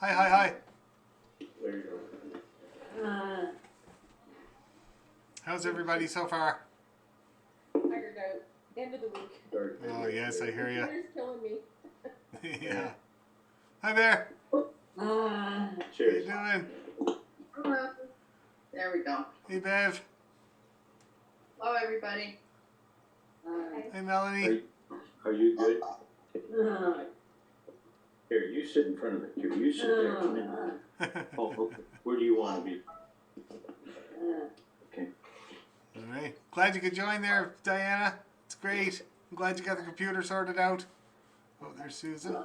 Hi, hi, hi. There you go. How's everybody so far? Tired out. End of the week. Oh, yes, I hear you. Dinner's killing me. Yeah. Hi there. Cheers. How you doing? There we go. Hey, Bev. Hello, everybody. Hey, Melanie. Are you good? Here, you sit in front of the computer. You sit there. Come in. Oh, okay. Where do you want to be? Okay. All right. Glad you could join there, Diana. It's great. I'm glad you got the computer sorted out. Oh, there's Susan.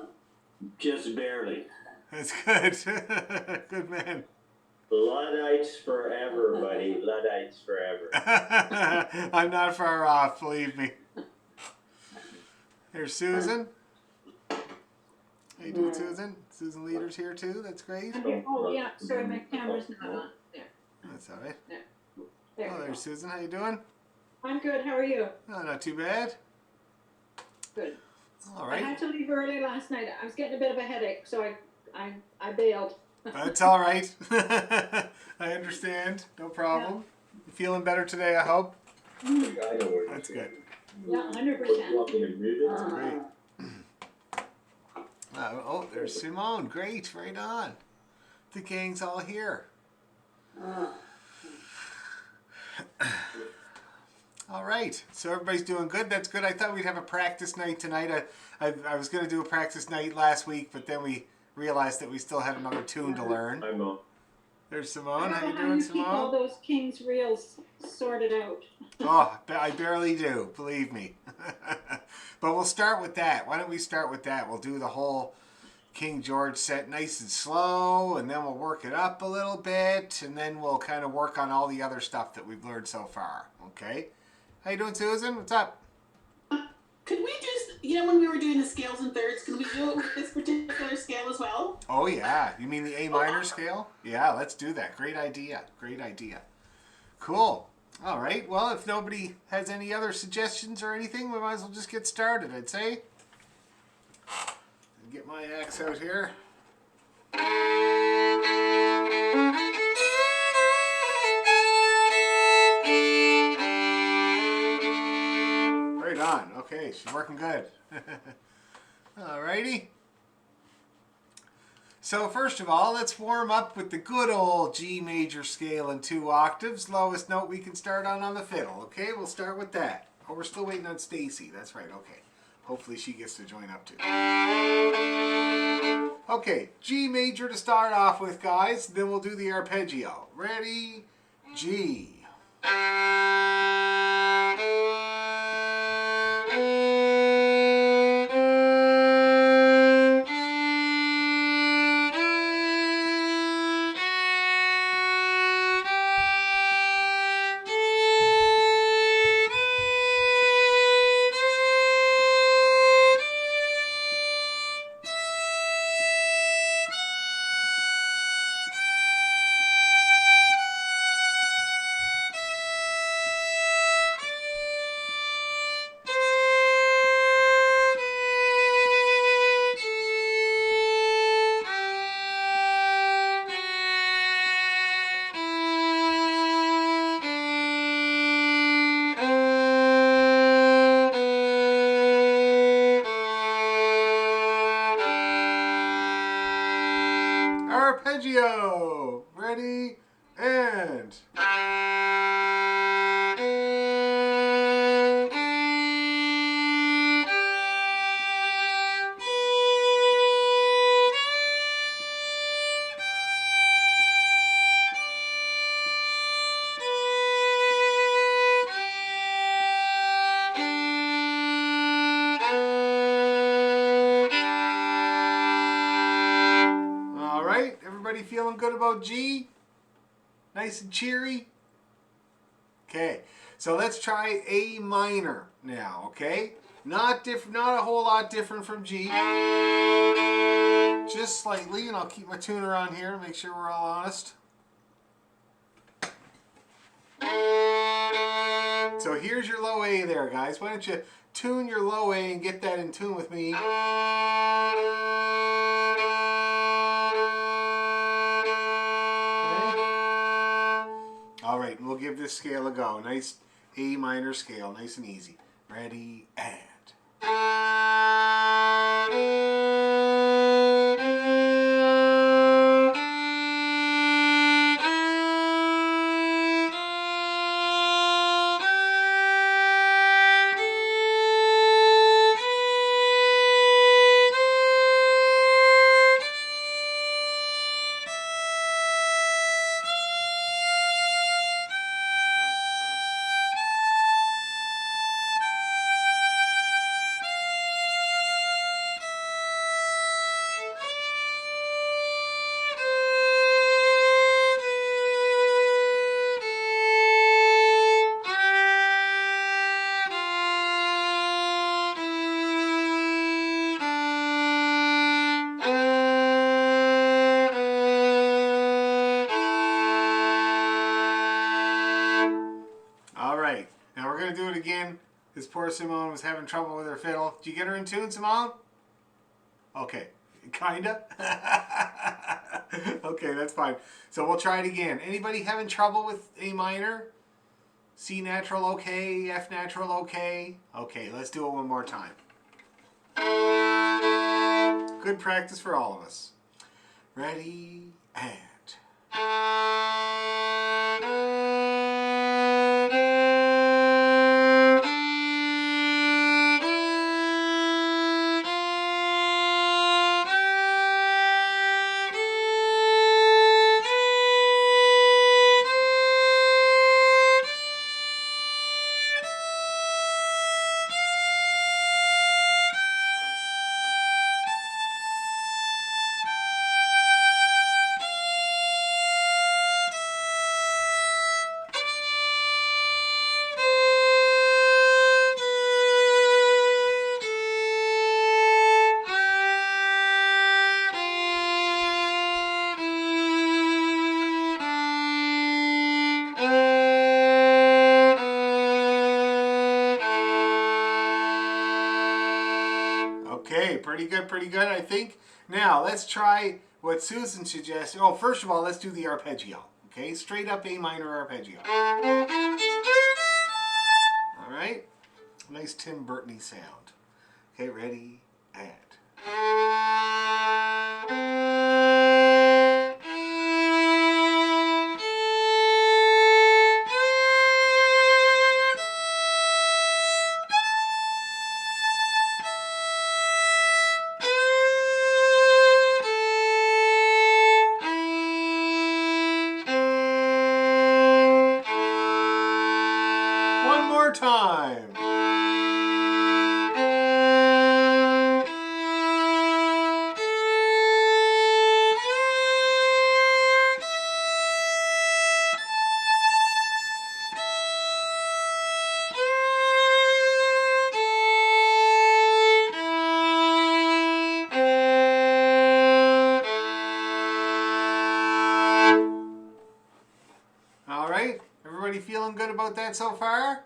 Just barely. That's good. Good man. Luddites forever, buddy. Luddites forever. I'm not far off, believe me. There's Susan. How you doing, Susan? Susan Leader's here too. That's great. Oh yeah, sorry, my camera's not on. There. That's all right. There Oh, we there's go. Susan. How you doing? I'm good. How are you? Oh, not too bad. Good. All I right. had to leave early last night. I was getting a bit of a headache, so I bailed. That's all right. I understand. No problem. You feeling better today, I hope? That's good. Yeah, 100%. That's great. Oh, there's Simone. Great. Right on. The gang's all here. All right. So everybody's doing good. That's good. I thought we'd have a practice night tonight. I was going to do a practice night last week, but then we realized that we still had another tune to learn. I'm on. There's Simone. I How don't you know how doing, you keep all Simone? those King's reels sorted out. Oh, I barely do. Believe me. But we'll start with that. Why don't we start with that? We'll do the whole King George set nice and slow, and then we'll work it up a little bit, and then we'll kind of work on all the other stuff that we've learned so far. Okay? How you doing, Susan? What's up? Could we just, when we were doing the scales and thirds, can we do it with this particular scale as well? Oh, yeah. You mean the A minor scale? Yeah, let's do that. Great idea. Great idea. Cool. All right. Well, if nobody has any other suggestions or anything, we might as well just get started, I'd say. Get my axe out here. Right on. Okay, she's working good. Alrighty. So first of all, let's warm up with the good old G major scale in 2 octaves. Lowest note we can start on the fiddle. Okay, we'll start with that. Oh, we're still waiting on Stacy. That's right. Okay. Hopefully she gets to join up too. Okay, G major to start off with, guys. Then we'll do the arpeggio. Ready? G. Arpeggio. Ready? And... All right, everybody feeling good about G? Nice and cheery? Okay, so let's try A minor now, okay? Not a whole lot different from G. Just slightly, and I'll keep my tuner on here to make sure we're all honest. So here's your low A there, guys. Why don't you tune your low A and get that in tune with me? give this scale a go. Nice A minor scale, nice and easy. Ready, and. All right, now we're gonna do it again. This poor Simone was having trouble with her fiddle. Did you get her in tune, Simone? Okay, kinda. Okay, that's fine. So we'll try it again. Anybody having trouble with A minor? C natural okay, F natural okay? Okay, let's do it one more time. Good practice for all of us. Ready, and. Okay, pretty good, I think. Now, let's try what Susan suggested. Oh, first of all, let's do the arpeggio. Okay, straight up A minor arpeggio. All right, nice Tim Burton-y sound. Okay, ready, and. One more time. All right, everybody feeling good about that so far?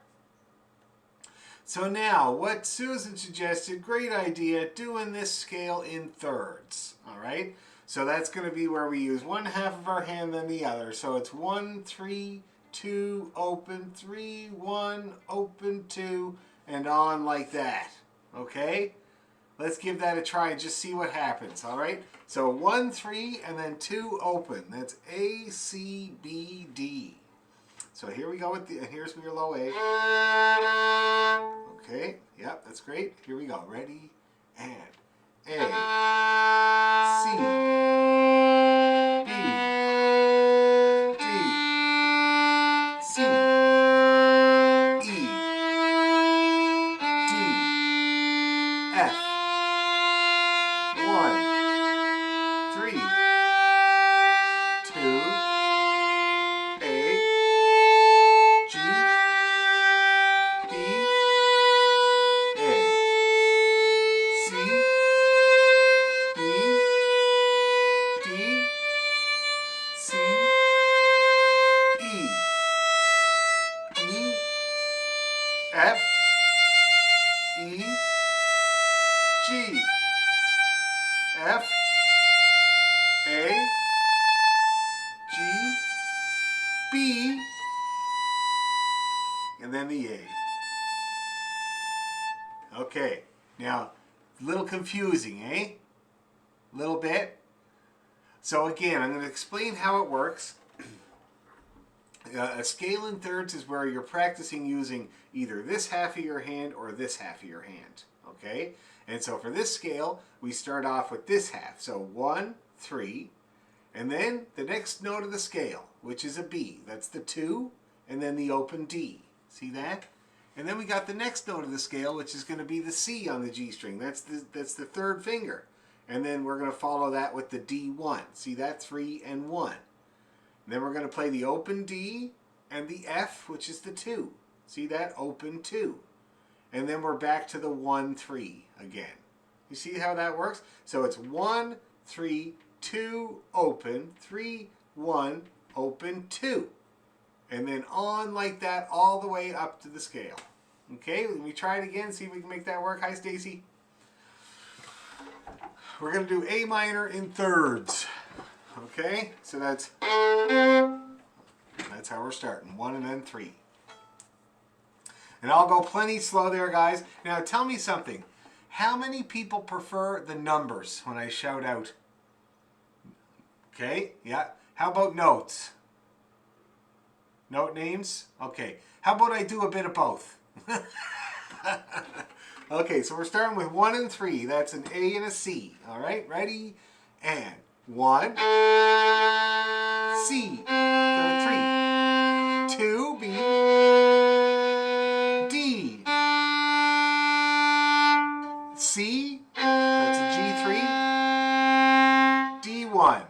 So now, what Susan suggested, great idea, doing this scale in thirds. All right, so that's going to be where we use one half of our hand than the other. So it's 1, 3, 2, open, 3, 1, open, 2, and on like that. Okay, let's give that a try and just see what happens. All right, so 1, 3, and then 2, open. That's A, C, B, D. So here we go with the, here's your low A. Okay, yep, that's great. Here we go. Ready, and A, C, B, D, C, E, D, F, 1, 3, 2, A, G, B, A, C, B, D, C, E, D, F, E, G, F, A, G, B, and then the A. Okay, now, a little confusing, eh? A little bit. So again, I'm going to explain how it works. A scale in thirds is where you're practicing using either this half of your hand or this half of your hand, okay? And so for this scale, we start off with this half. So 1, 3, and then the next note of the scale, which is a B. That's the 2, and then the open D. See that? And then we got the next note of the scale, which is going to be the C on the G string. That's the third finger. And then we're going to follow that with the D1. See that? 3 and 1. And then we're going to play the open D and the F, which is the 2. See that? Open 2. And then we're back to the 1, 3 again. You see how that works? So it's 1, 3, 2, open, 3, 1, open, 2. And then on like that all the way up to the scale. Okay, let me try it again, see if we can make that work. Hi, Stacy. We're going to do A minor in thirds. Okay, so that's how we're starting. 1 and then 3. And I'll go plenty slow there, guys. Now tell me something. How many people prefer the numbers when I shout out? Okay, yeah. How about notes? Note names? Okay. How about I do a bit of both? Okay, so we're starting with 1 and 3. That's an A and a C. All right, ready? And 1, C, so 3, 2, B, D, C, that's a G3, D1,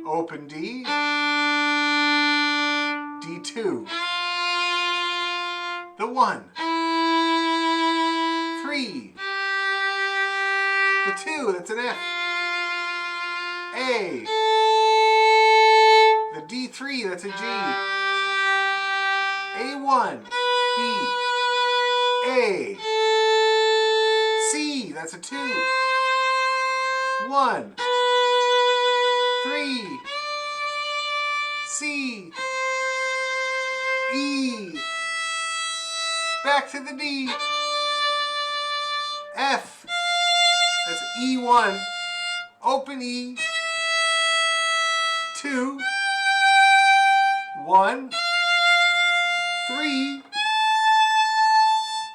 open D, D2, the 1, 3, the 2, that's an F, A, the D3, that's a G, A1, B, A, C, that's a 2, 1, 3, C, E, back to the D, F, that's E1, open E, 2, 1, 3,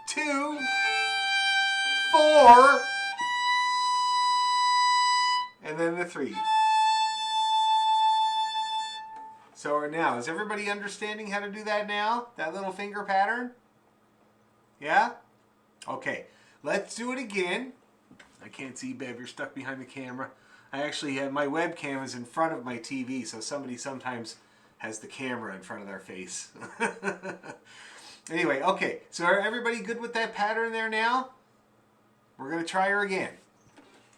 2, 4, and then the 3. So now, is everybody understanding how to do that now? That little finger pattern? Yeah? Okay, let's do it again. I can't see, Bev, you're stuck behind the camera. I actually have, my webcam is in front of my TV, so somebody sometimes has the camera in front of their face. Anyway, okay, so are everybody good with that pattern there now? We're going to try her again.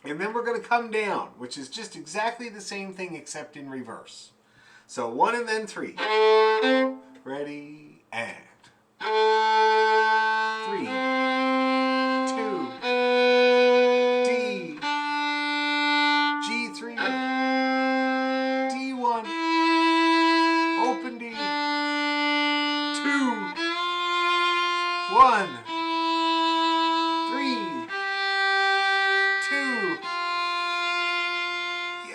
And then we're going to come down, which is just exactly the same thing except in reverse. So 1 and then 3. Ready, and 3, 2, D, G3, D1, open D, 2, 1, 3, 2,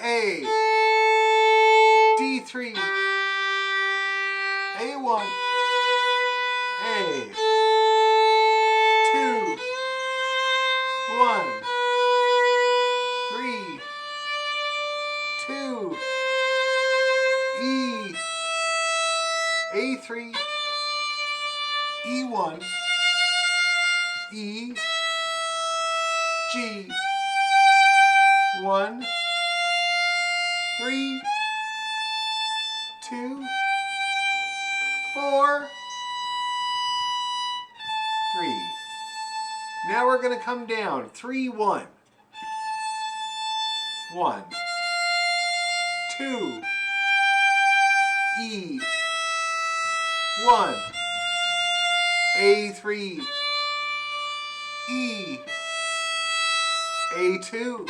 A, D3, A1, A, 2, 1, 3, 2, E, A3, E1, E, G, 1, 3, 2, 4, 3. Now we're going to come down. 3, 1. 1, 2, E, 1, A3, E, A2,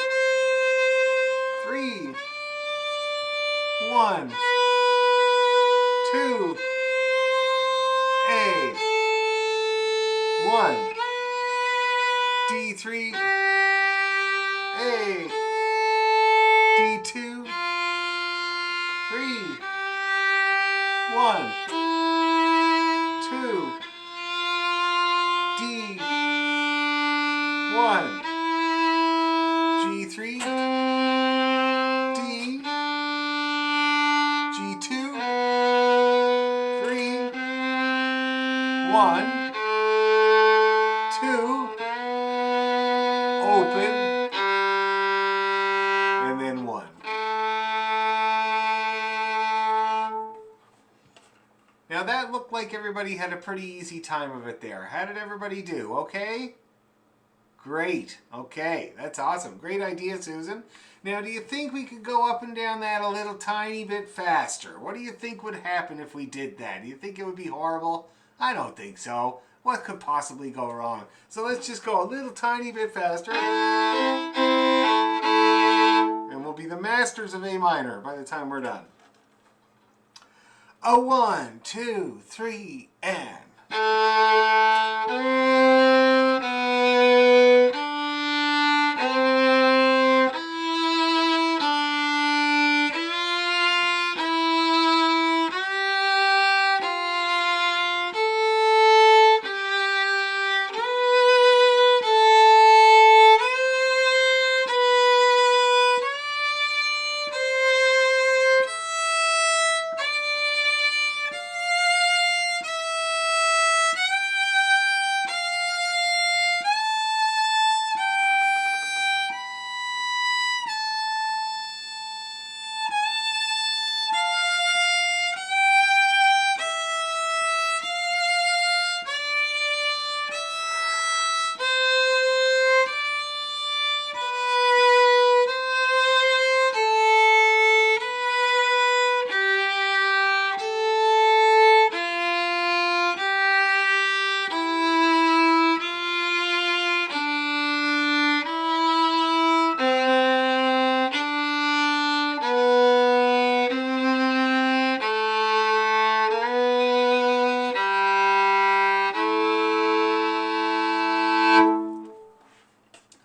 3, 1, 2, A, 1, D3, A, D2, 3, 1, 2, D, 1, G3, D, G2, 3, 1, 2, open, and then 1. Now that looked like everybody had a pretty easy time of it there. How did everybody do? Okay? Great. Okay, that's awesome. Great idea, Susan. Now, do you think we could go up and down that a little tiny bit faster? What do you think would happen if we did that? Do you think it would be horrible? I don't think so. What could possibly go wrong? So let's just go a little tiny bit faster. And we'll be the masters of A minor by the time we're done. A 1, 2, 3, and...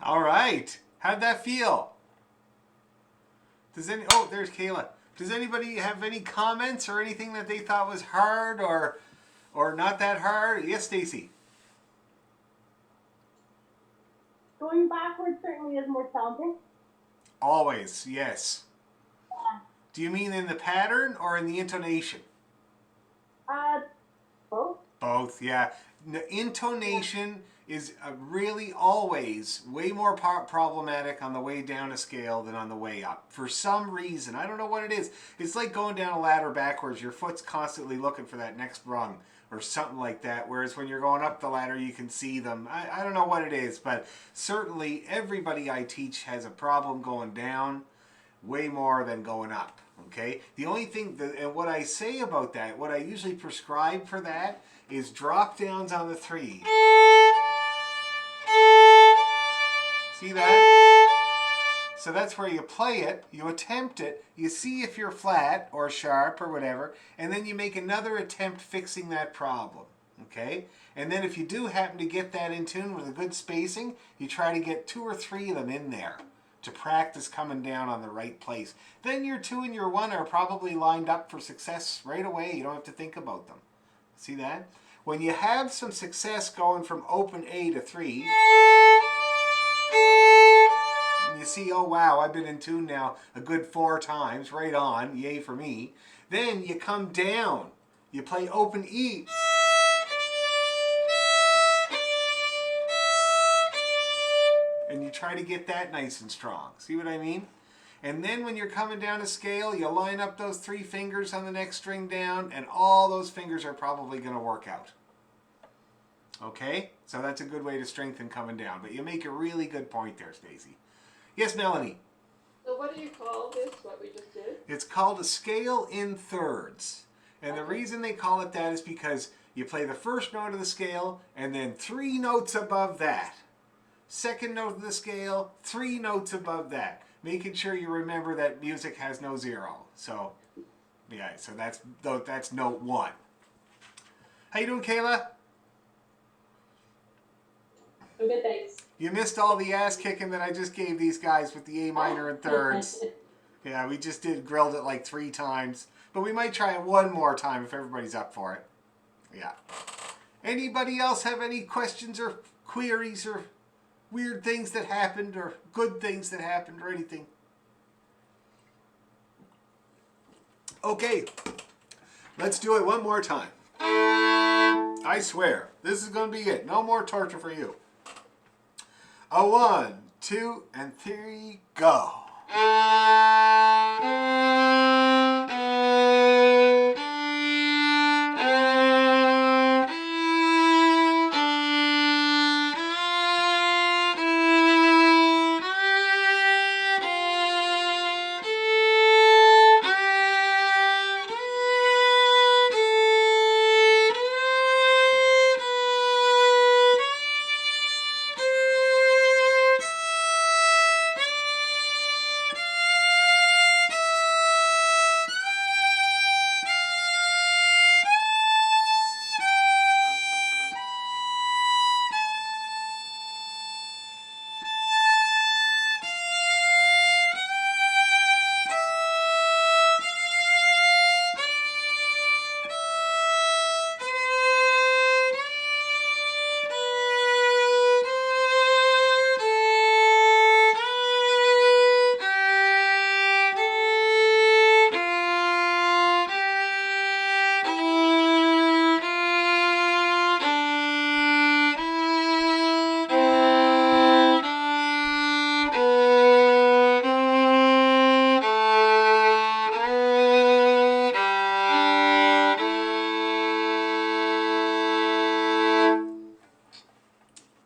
All right. How'd that feel? Oh, there's Kayla. Does anybody have any comments or anything that they thought was hard or not that hard? Yes, Stacy. Going backwards certainly is more challenging. Always, yes. Do you mean in the pattern or in the intonation? Both. Both, yeah. The intonation is really always way more problematic on the way down a scale than on the way up. For some reason, I don't know what it is. It's like going down a ladder backwards. Your foot's constantly looking for that next rung or something like that. Whereas when you're going up the ladder, you can see them. I don't know what it is, but certainly everybody I teach has a problem going down way more than going up. Okay? The only thing, and what I say about that, what I usually prescribe for that is drop downs on the 3. See that? So that's where you play it, you attempt it, you see if you're flat or sharp or whatever, and then you make another attempt fixing that problem. Okay? And then if you do happen to get that in tune with a good spacing, you try to get 2 or 3 of them in there to practice coming down on the right place. Then your 2 and your 1 are probably lined up for success right away. You don't have to think about them. See that? When you have some success going from open A to 3, and you see, oh wow, I've been in tune now a good 4 times, right on, yay for me. Then you come down, you play open E. And you try to get that nice and strong. See what I mean? And then when you're coming down a scale, you line up those 3 fingers on the next string down, and all those fingers are probably going to work out. Okay? So that's a good way to strengthen coming down. But you make a really good point there, Stacy. Yes, Melanie? So what do you call this, what we just did? It's called a scale in thirds. And the reason they call it that is because you play the first note of the scale, and then 3 notes above that. Second note of the scale, 3 notes above that. Making sure you remember that music has no 0. So, yeah, so that's note 1. How you doing, Kayla? I'm good, thanks. You missed all the ass kicking that I just gave these guys with the A minor and thirds. Yeah, we just grilled it like 3 times. But we might try it one more time if everybody's up for it. Yeah. Anybody else have any questions or queries or weird things that happened or good things that happened or anything? Okay. Let's do it one more time. I swear, this is going to be it. No more torture for you. A 1, 2, and 3, go.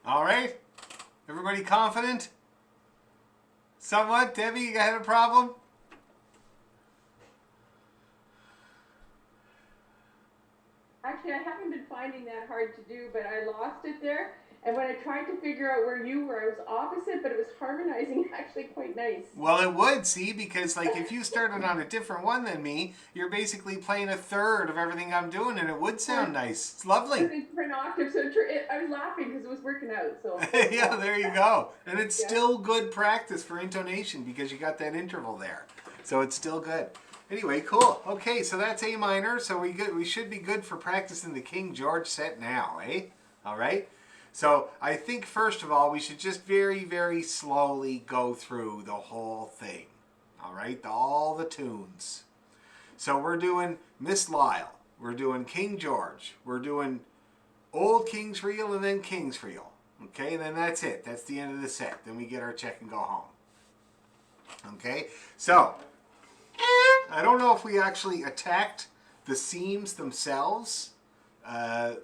All right? Everybody confident? Somewhat? Debbie, you had a problem? Actually, I haven't been finding that hard to do, but I lost it there. And when I tried to figure out where you were, I was opposite, but it was harmonizing actually quite nice. Well, it would, see, because like if you started on a different one than me, you're basically playing a third of everything I'm doing, and it would sound nice. It's lovely. In different octaves, so I was laughing because it was working out. So Yeah, there you go. And it's still good practice for intonation because you got that interval there. So it's still good. Anyway, cool. Okay, so that's A minor. So we should be good for practicing the King George set now, eh? All right? So I think first of all, we should just very, very slowly go through the whole thing. All right? All the tunes. So we're doing Miss Lyle. We're doing King George. We're doing Old King's Reel and then King's Reel. Okay, and then that's it. That's the end of the set. Then we get our check and go home. Okay, so I don't know if we actually attacked the seams themselves,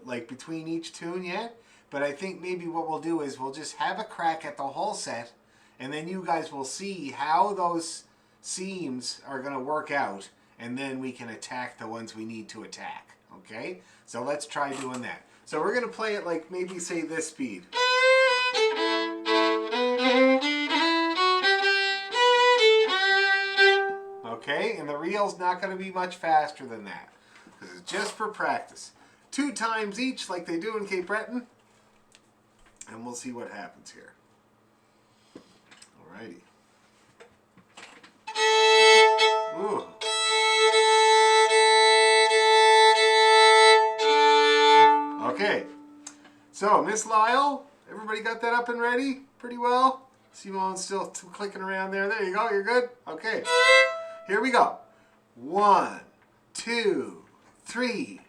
like between each tune yet, but I think maybe what we'll do is we'll just have a crack at the whole set, and then you guys will see how those seams are going to work out, and then we can attack the ones we need to attack. Okay, so let's try doing that. So we're going to play it like maybe say this speed. Okay, and the reel's not going to be much faster than that. This is just for practice. 2 times each like they do in Cape Breton. And we'll see what happens here. Alrighty. Ooh. Okay. So, Miss Lyle, everybody got that up and ready pretty well? Simone's still clicking around there. There you go. You're good? Okay. Here we go. 1, 2, 3.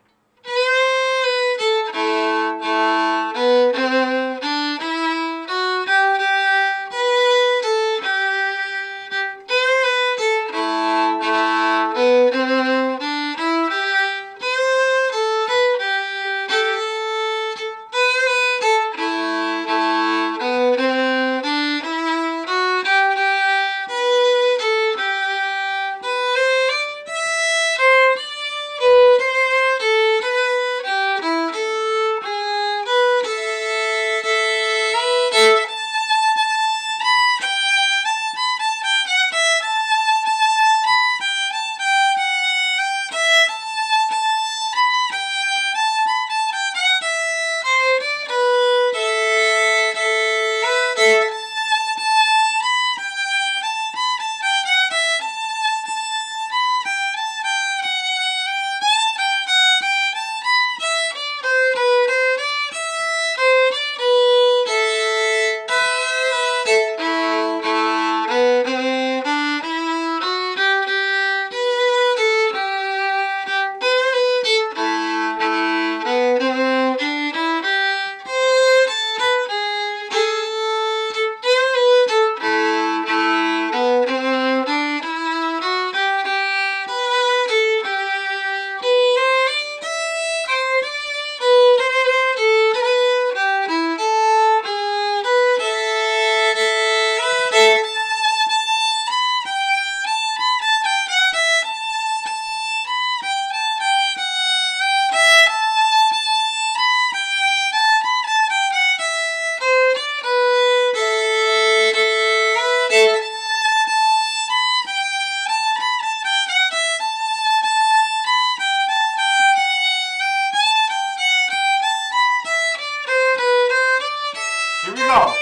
go.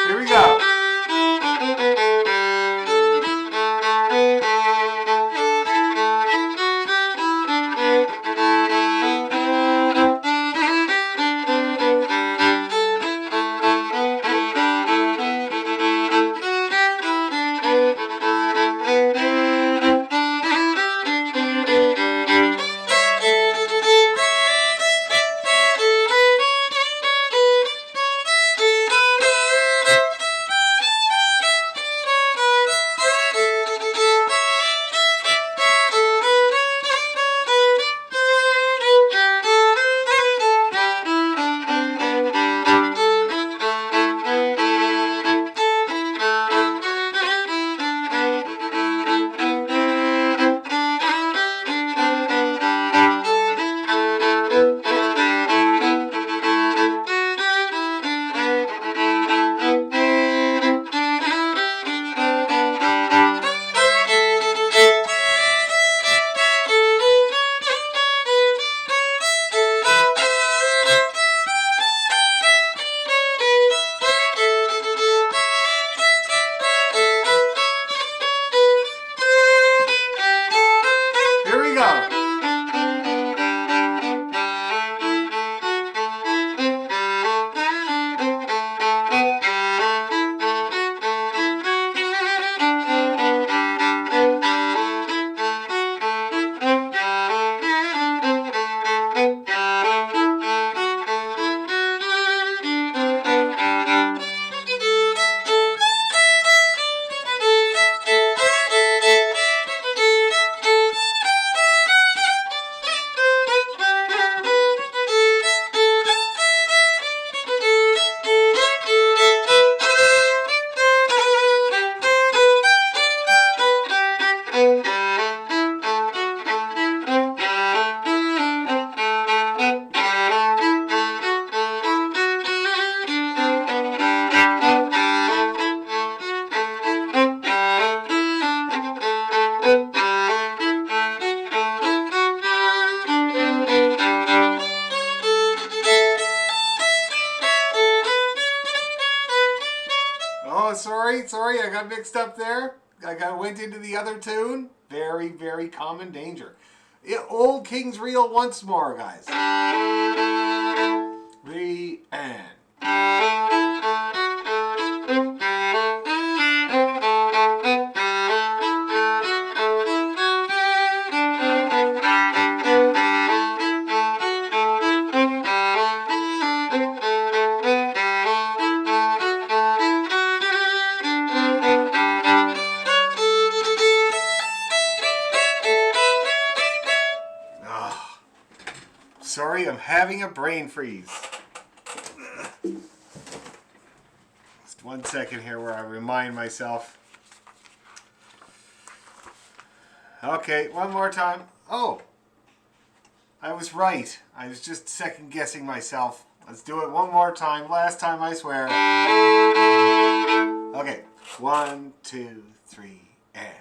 Here we go. Here we go. Oh, sorry, I got mixed up there. Went into the other tune. Very, very common danger. Yeah, old King's Reel once more, guys. The end. am having a brain freeze. Just 1 second here where I remind myself. Okay, one more time. Oh, I was right. I was just second guessing myself. Let's do it one more time. Last time, I swear. Okay, 1, 2, 3, and.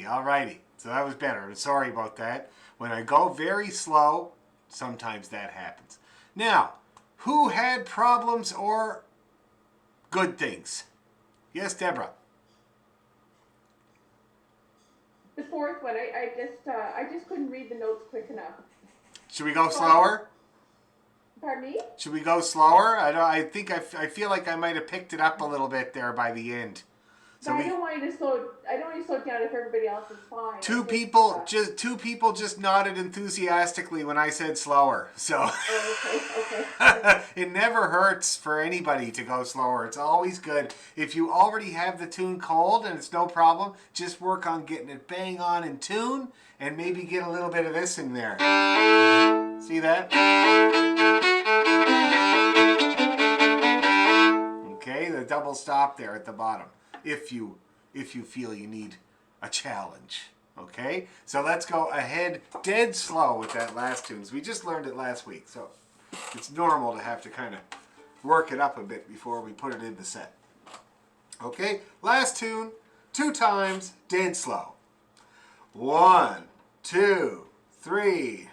Alrighty. So that was better. I'm sorry about that. When I go very slow, sometimes that happens. Now, who had problems or good things? Yes, Deborah. The fourth one, I just couldn't read the notes quick enough. Should we go slower? Pardon me? Should we go slower? I feel like I might have picked it up a little bit there by the end. So I don't want you to slow it down if everybody else is fine. Two people just nodded enthusiastically when I said slower. So Okay. it never hurts for anybody to go slower. It's always good. If you already have the tune cold and it's no problem, just work on getting it bang on in tune and maybe get a little bit of this in there. See that? Okay, the double stop there at the bottom. If you feel you need a challenge. Okay? So let's go ahead dead slow with that last tune. We just learned it last week, so it's normal to have to kind of work it up a bit before we put it in the set. Okay? Last tune, 2 times, dead slow. 1, 2, 3.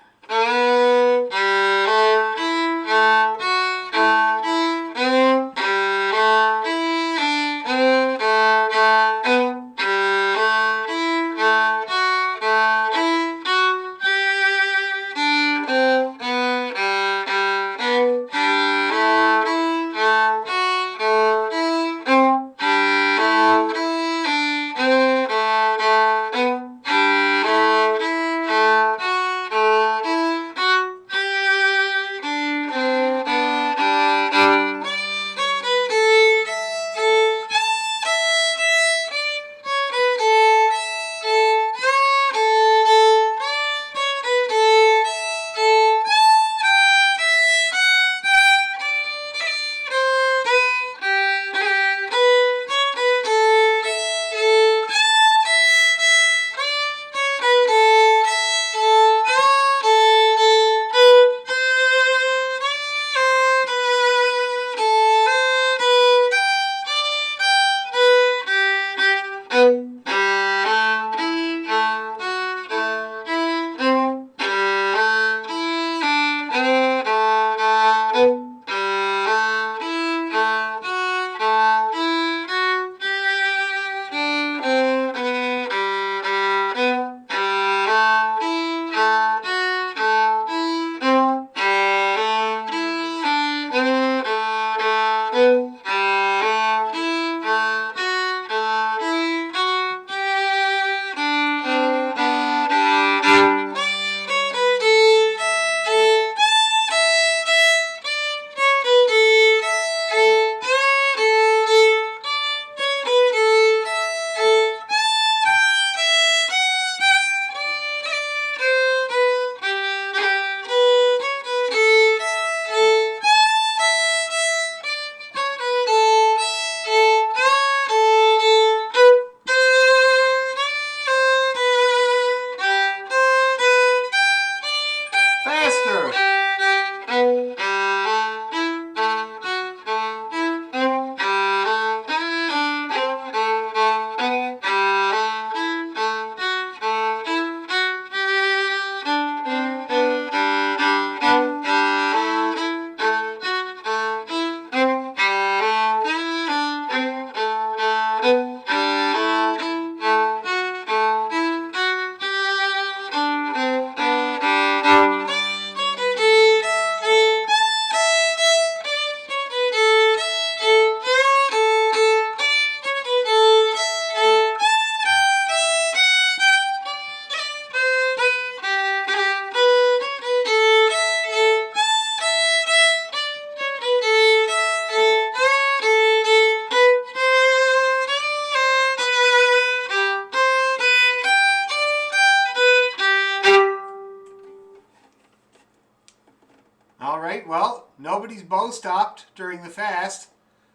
All right, well, nobody's bow stopped during the fast,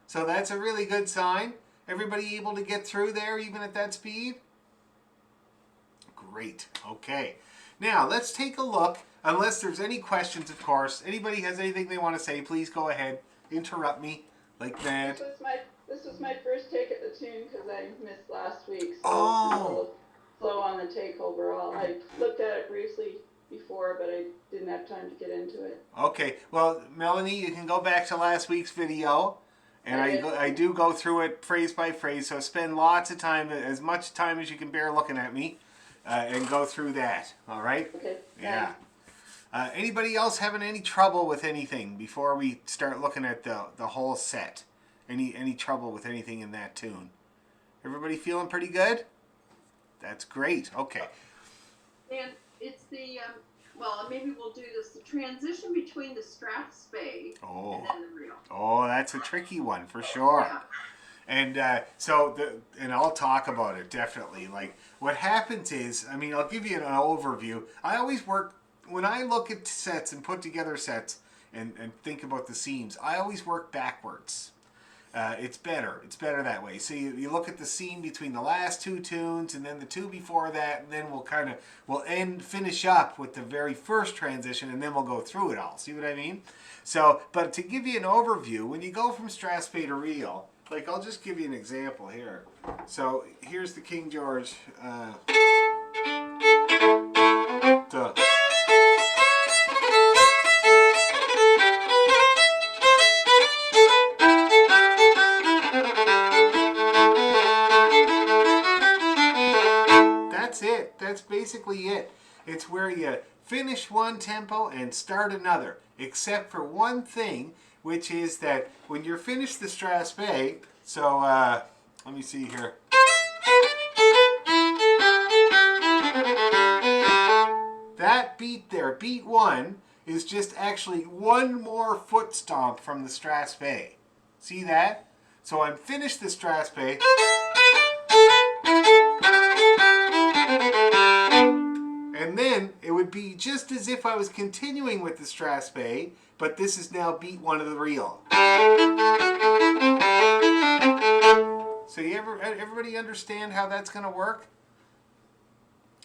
so that's a really good sign. Everybody able to get through there even at that speed? Great, okay. Now, let's take a look, unless there's any questions, of course. Anybody has anything they want to say, please go ahead. Interrupt me like that. This was my first take at the tune because I missed last week, so Oh. I'm a little slow on the take overall. I looked at it briefly before, but I didn't have time to get into it. Okay, well, Melanie, you can go back to last week's video, and I do go through it phrase by phrase, so spend lots of time, as much time as you can bear looking at me, and go through that, all right? Okay. Yeah. Anybody else having any trouble with anything before we start looking at the whole set? Any trouble with anything in that tune? Everybody feeling pretty good? That's great. Okay. And it's the, well, maybe we'll do this, the transition between the Strathspey Oh. and then the reel. Oh, that's a tricky one for sure. Yeah. And and I'll talk about it definitely. Like what happens is, I mean, I'll give you an overview. I always work when I look at sets and put together sets and think about the seams. I always work backwards. It's better. It's better that way. So you look at the seam between the last two tunes and then the two before that, and then we'll finish up with the very first transition, and then we'll go through it all. See what I mean? So, but to give you an overview, when you go from Strathspey to reel, like I'll just give you an example here. So here's the King George. That's it. That's basically it. It's where you finish one tempo and start another, except for one thing, which is that when you're finished the Strathspey, so let me see here. That beat there, beat one, is just actually one more foot stomp from the Strathspey. See that? So I'm finished the Strathspey. And then it would be just as if I was continuing with the Strathspey, but this is now beat one of the reel. So everybody understand how that's going to work?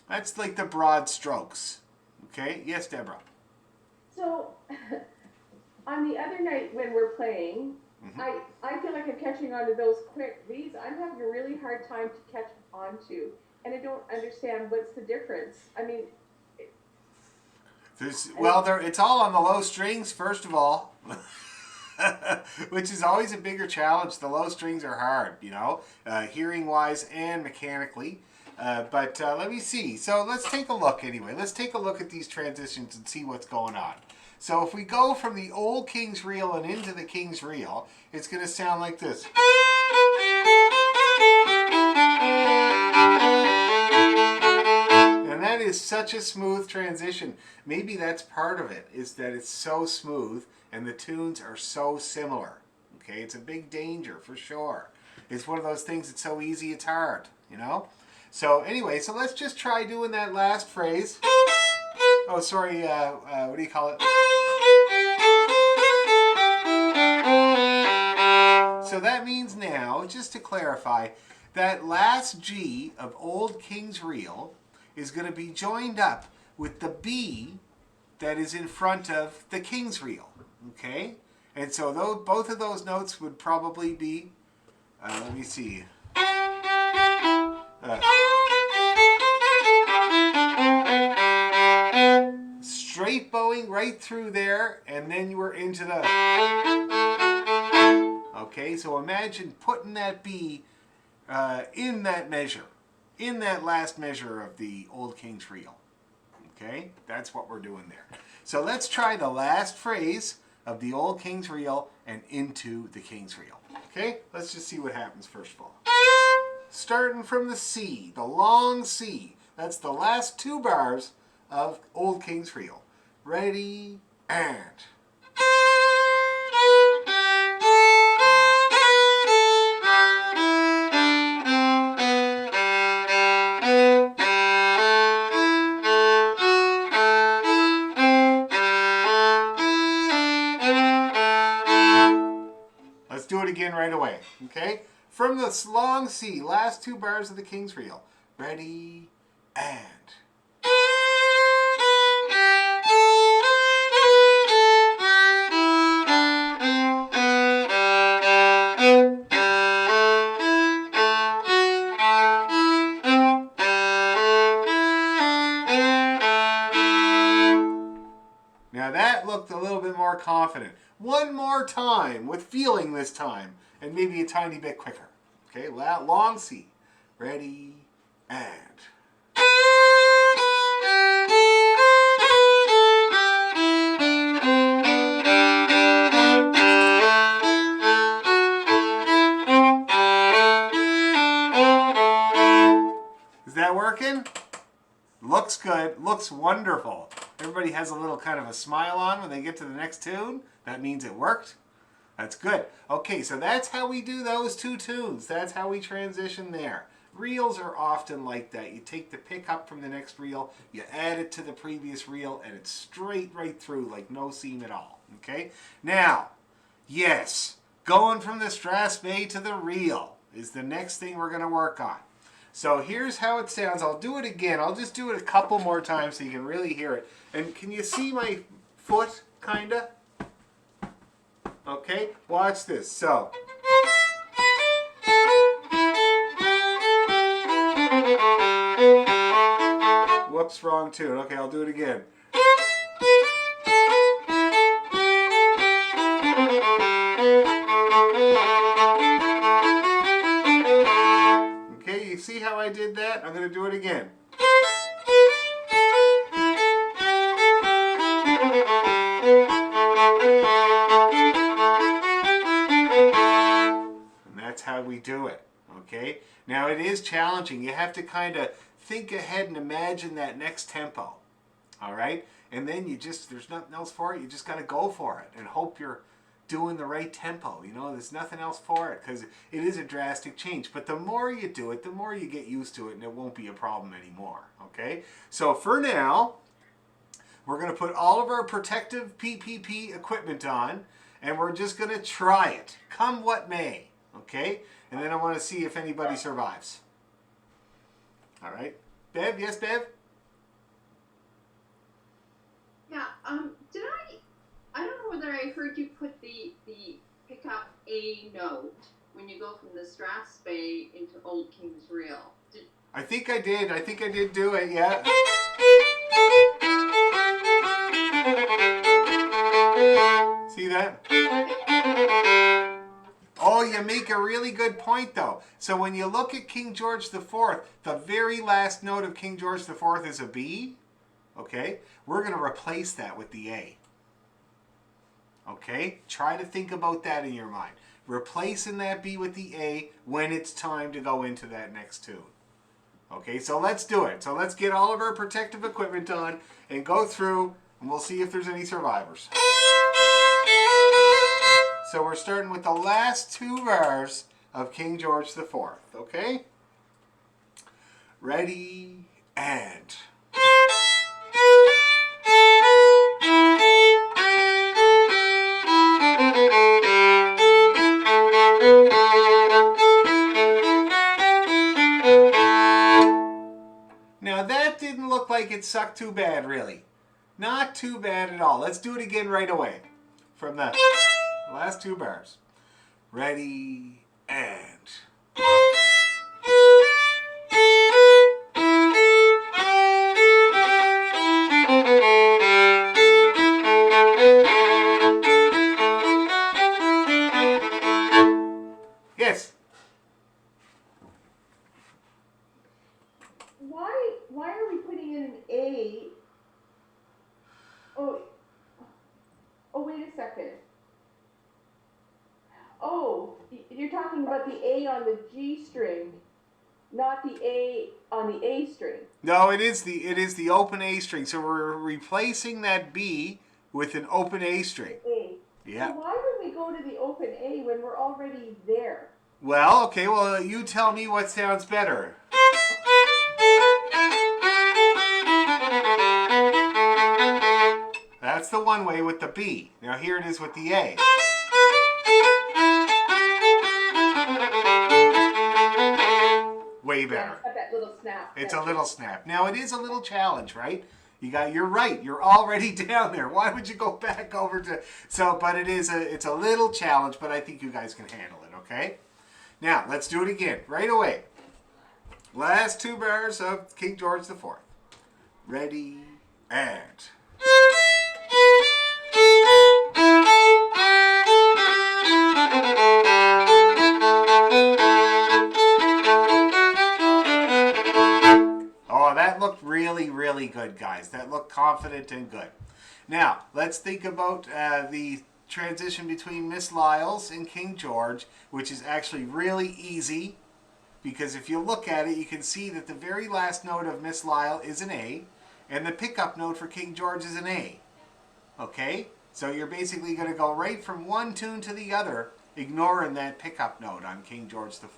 That's like the broad strokes. Okay? Yes, Deborah. So, on the other night when we're playing, Mm-hmm. I feel like I'm catching on to those quick. These I'm having a really hard time to catch on to. And I don't understand what's the difference. I mean... It's all on the low strings, first of all. Which is always a bigger challenge. The low strings are hard, hearing-wise and mechanically. But let me see. So let's take a look anyway. Let's take a look at these transitions and see what's going on. So if we go from the old King's Reel and into the King's Reel, it's going to sound like this. And that is such a smooth transition. Maybe that's part of it, is that it's so smooth and the tunes are so similar. Okay, it's a big danger for sure. It's one of those things that's so easy it's hard, So anyway, so let's just try doing that last phrase. Oh, sorry, what do you call it? So that means now, just to clarify, that last G of Old King's Reel is going to be joined up with the B that is in front of the King's Reel, okay? And so both of those notes would probably be, let me see. Straight bowing right through there, and then you were into the... Okay, so imagine putting that B in that measure, in that last measure of the Old King's Reel. Okay, that's what we're doing there. So let's try the last phrase of the Old King's Reel and into the King's Reel. Okay, let's just see what happens first of all. Starting from the C, the long C. That's the last two bars of Old King's Reel. Ready, and... do it again right away. Okay? From the long C, last 2 bars of the King's Reel. Ready, and... Now that looked a little bit more confident. One more time, with feeling this time, and maybe a tiny bit quicker. Okay, long C. Ready, and... Is that working? Looks good. Looks wonderful. Everybody has a little kind of a smile on when they get to the next tune. That means it worked. That's good. Okay, so that's how we do those 2 tunes. That's how we transition there. Reels are often like that. You take the pick up from the next reel, you add it to the previous reel, and it's straight right through like no seam at all. Okay? Now, yes, going from the strathspey to the reel is the next thing we're going to work on. So here's how it sounds. I'll do it again. I'll just do it a couple more times so you can really hear it. And can you see my foot, kinda? Okay, watch this. So. Whoops, wrong tune. Okay, I'll do it again. Okay, you see how I did that? I'm going to do it again. And that's how we do it. Okay? Now it is challenging. You have to kind of think ahead and imagine that next tempo. All right? And then there's nothing else for it. You just got to go for it and hope you're doing the right tempo. You know, there's nothing else for it because it is a drastic change. But the more you do it, the more you get used to it, and it won't be a problem anymore. Okay? So for now, we're going to put all of our protective PPP equipment on, and we're just going to try it, come what may. Okay? And then I want to see if anybody survives. All right? Bev? Yes, Bev? Yeah, I don't know whether I heard you put the pick up A note when you go from the strathspey into Old King's Reel. I think I did. I think I did do it, yeah. See that? Oh, you make a really good point, though. So when you look at King George IV, the very last note of King George IV is a B. Okay? We're going to replace that with the A. Okay? Try to think about that in your mind. Replacing that B with the A when it's time to go into that next tune. Okay, so let's do it. So let's get all of our protective equipment on and go through, and we'll see if there's any survivors. So we're starting with the last 2 bars of King George IV. Okay? Ready, and... Now that didn't look like it sucked too bad, really. Not too bad at all. Let's do it again right away. From the last 2 bars. Ready, and... Yes? Why are we putting in an A? Oh, wait a second. Oh, you're talking about the A on the G string, not the A on the A string. No, it is the open A string. So we're replacing that B with an open A string. A. Yeah. So why would we go to the open A when we're already there? Well, okay, well, you tell me what sounds better. That's the one way with the B. Now here it is with the A. way Yeah, better. it's got that little snap. It's a little snap. Now it is a little challenge, right? You're right. You're already down there. Why would you go back over to? So, but it's a little challenge, but I think you guys can handle it. Okay. Now let's do it again right away. Last 2 bars of King George IV. Ready and. Oh, that looked really, really good, guys. That looked confident and good. Now, let's think about the transition between Miss Lyles and King George, which is actually really easy, because if you look at it, you can see that the very last note of Miss Lyle is an A, and the pickup note for King George is an A. Okay? So you're basically going to go right from one tune to the other, ignoring that pickup note on King George IV.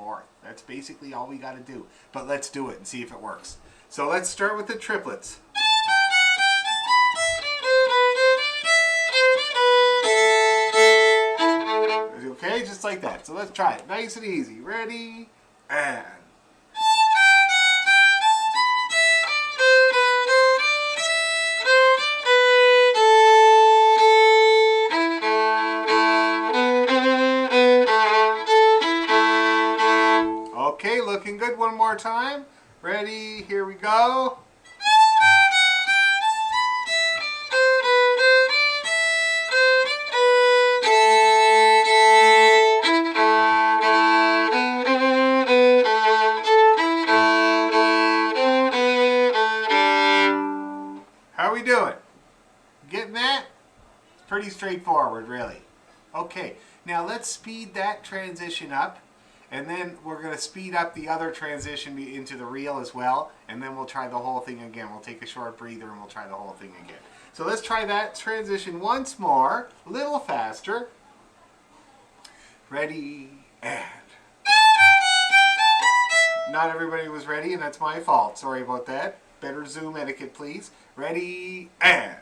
That's basically all we got to do. But let's do it and see if it works. So let's start with the triplets. Okay, just like that. So let's try it. Nice and easy. Ready? And. Okay, looking good. One more time. Ready? Here we go. How are we doing? Getting that? It's pretty straightforward, really. Okay, now let's speed that transition up, and then we're going to speed up the other transition into the reel as well, and then we'll try the whole thing again. We'll take a short breather and we'll try the whole thing again. So let's try that transition once more, a little faster. Ready, and. Not everybody was ready, and that's my fault. Sorry about that. Better Zoom etiquette, please. Ready, and.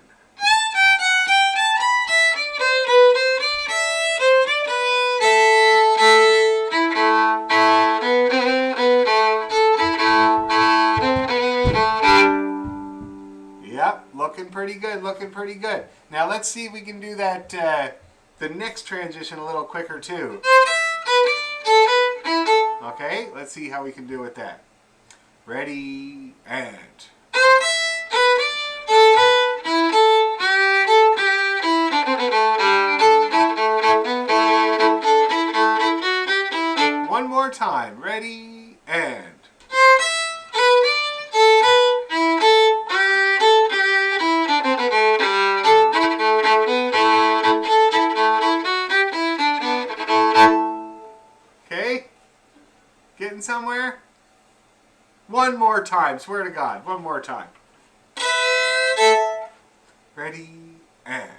Yep, looking pretty good, looking pretty good. Now let's see if we can do that, the next transition a little quicker too. Okay, let's see how we can do with that. Ready, and. One more time. Ready, and. Okay? Getting somewhere? One more time, swear to God, one more time. Ready, and.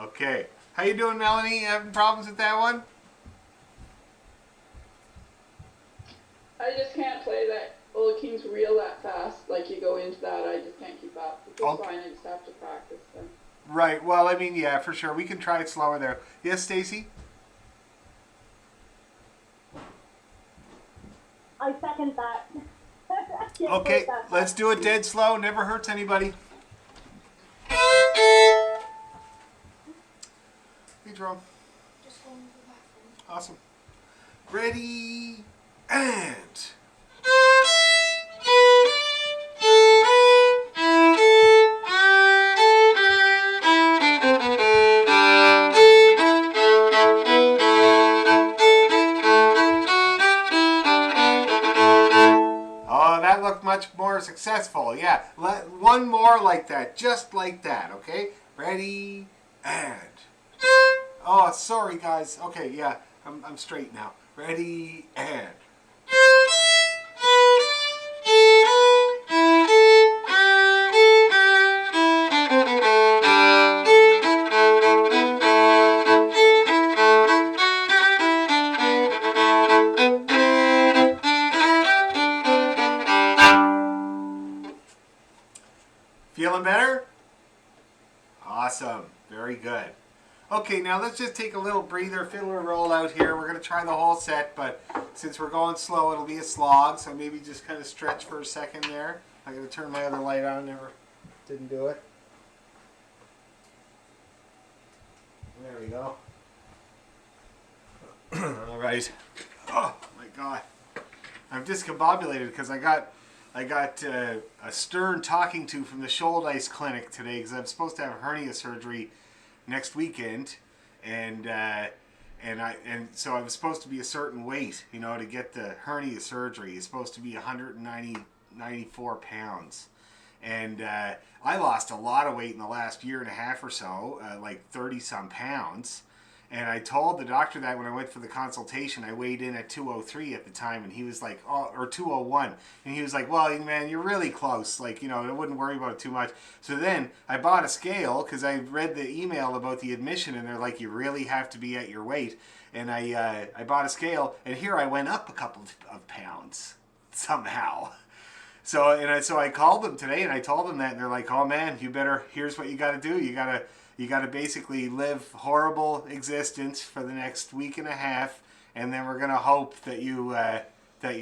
Okay, how you doing, Melanie? Having problems with that one? I just can't play that Old King's Reel that fast. Like you go into that, I just can't keep up. It's Okay. fine, I just have to practice them. Right, well, I mean, yeah, for sure. We can try it slower there. Yes, Stacy? I second that. Can't Okay, put that let's back. do it dead slow. Never hurts anybody. Hey, Jerome. Just going to the bathroom. Awesome. Ready, and. Oh, that looked much more successful. Yeah, one more like that, just like that, okay? Ready, and. Oh, sorry, guys. Okay, yeah, I'm straight now. Ready, and. Feeling better? Awesome. Very good. Okay, now let's just take a little breather, fiddler roll out here. We're going to try the whole set, but since we're going slow, it'll be a slog. So maybe just kind of stretch for a second there. I'm going to turn my other light on. Never didn't do it. There we go. All right. Oh my God. I'm discombobulated because I got a stern talking to from the Shouldice Clinic today because I'm supposed to have hernia surgery next weekend, and so I'm supposed to be a certain weight, you know, to get the hernia surgery. It's supposed to be 94 pounds, and I lost a lot of weight in the last year and a half or so, like 30 some pounds. And I told the doctor that when I went for the consultation, I weighed in at 203 at the time, and he was like, oh, or 201. And he was like, well, man, you're really close. Like, you know, I wouldn't worry about it too much. So then I bought a scale because I read the email about the admission, and they're like, you really have to be at your weight. And I bought a scale, and here I went up a couple of pounds somehow. So I called them today, and I told them that, and they're like, oh, man, here's what you got to do. You got to basically live horrible existence for the next week and a half, and then we're gonna hope that you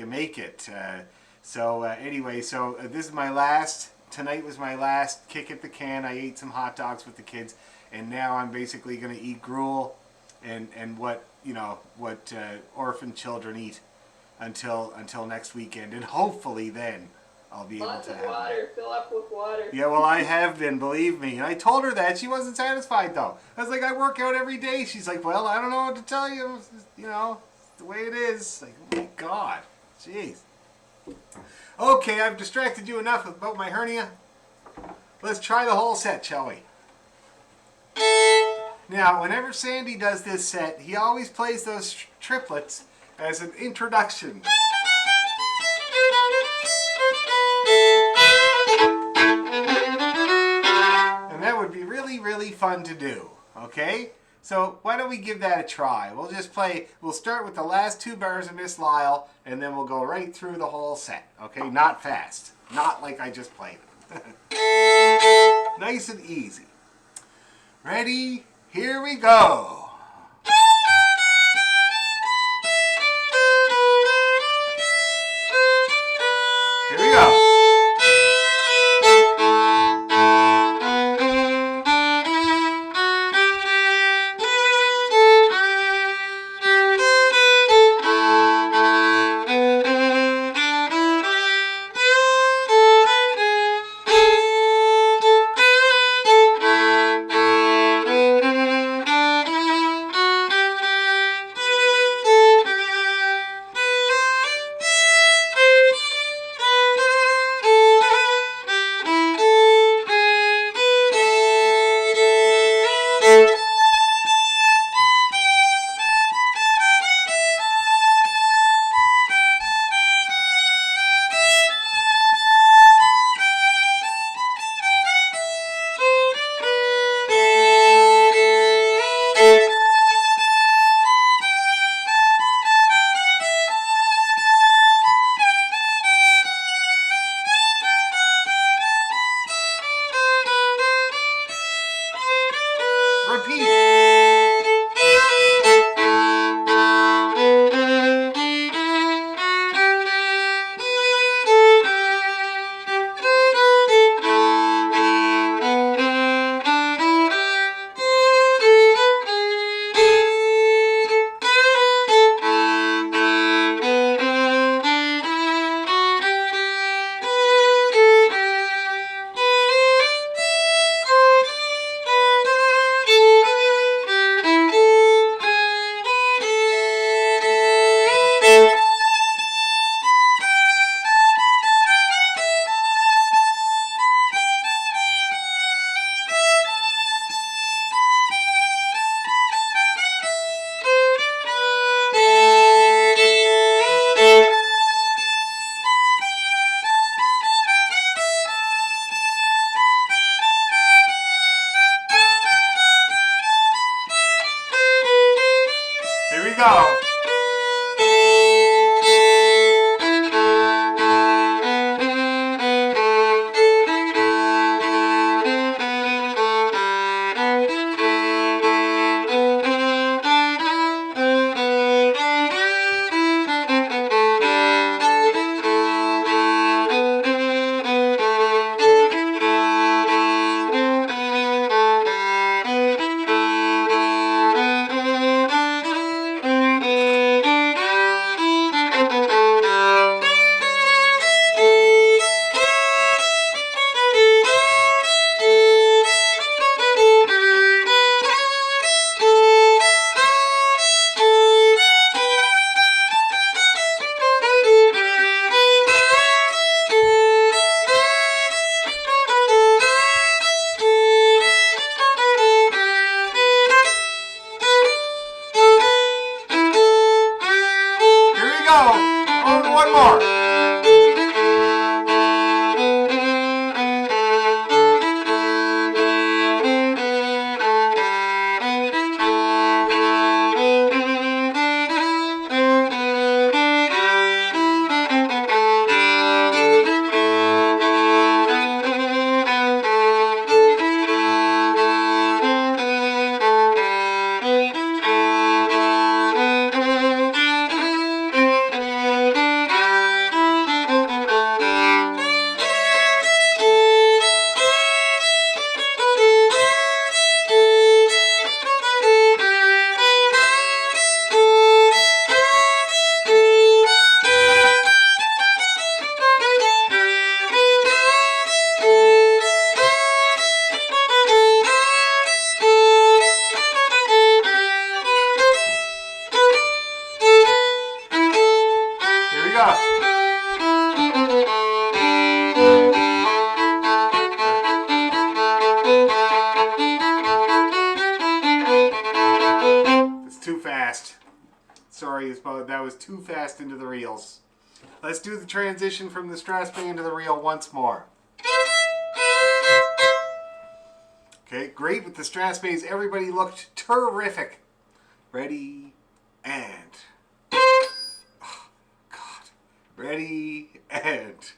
make it. Anyway, this is my last. Tonight was my last kick at the can. I ate some hot dogs with the kids, and now I'm basically gonna eat gruel, and what orphan children eat until next weekend, and hopefully then I'll be able Lots to of have water. Fill up with water. Yeah, well, I have been, believe me. And I told her that. She wasn't satisfied, though. I was like, I work out every day. She's like, well, I don't know what to tell you. It's just, you know, it's the way it is. Like, oh, my God. Jeez. Okay, I've distracted you enough about my hernia. Let's try the whole set, shall we? Now, whenever Sandy does this set, he always plays those triplets as an introduction. That would be really, really fun to do, okay? So why don't we give that a try? We'll start with the last 2 bars of Miss Lyle, and then we'll go right through the whole set, okay? Not fast. Not like I just played it. Nice and easy. Ready? Here we go. Here we go. go. Oh, one more. Here we go. It's too fast. Sorry, that was too fast into the reels. Let's do the transition from the Strasberg into the reel once more. Okay, great with the Strasbergs. Everybody looked terrific. Ready, and... Oh, God. Ready, and...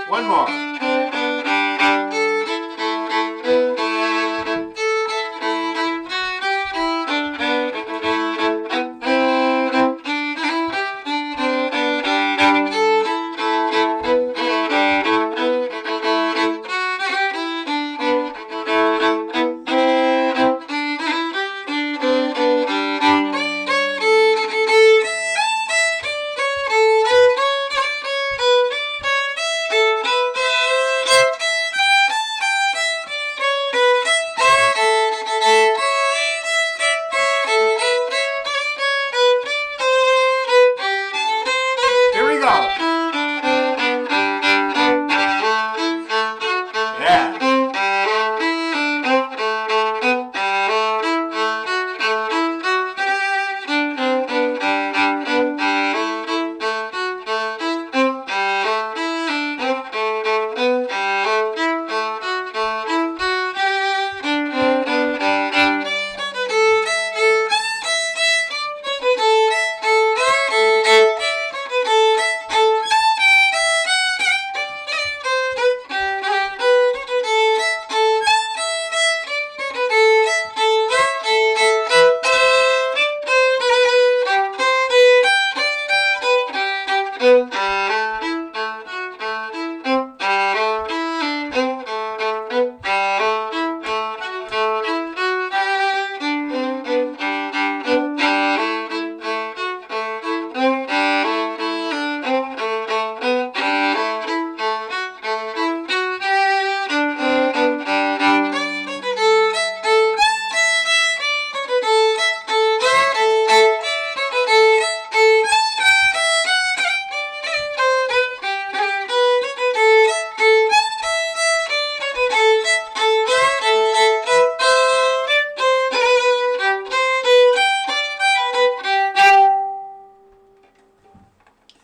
One more. Here we go. Yeah.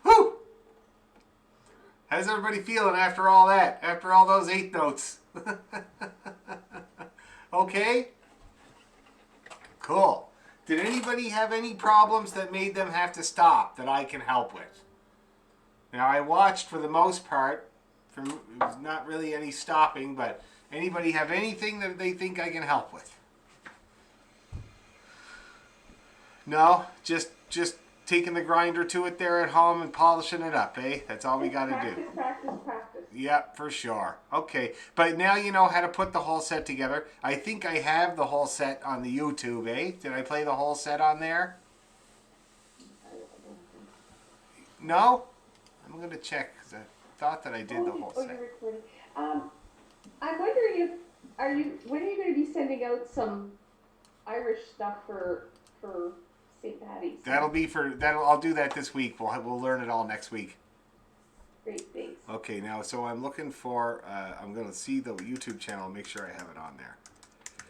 Whew. How's everybody feeling after all that? After all those 8 notes? Okay? Cool. Did anybody have any problems that made them have to stop that I can help with? Now, I watched for the most part. It was not really any stopping, but anybody have anything that they think I can help with? No? Just taking the grinder to it there at home and polishing it up, eh? That's all we got to do. Practice, practice, practice. Yep, for sure. Okay, but now you know how to put the whole set together. I think I have the whole set on the YouTube, eh? Did I play the whole set on there? No? I'm going to check because I thought that I did the whole You're set. recording. I'm wondering when are you going to be sending out some Irish stuff for St. Patty's? I'll do that this week. We'll learn it all next week. Great, thanks. Okay, now so I'm looking for. I'm going to see the YouTube channel and make sure I have it on there.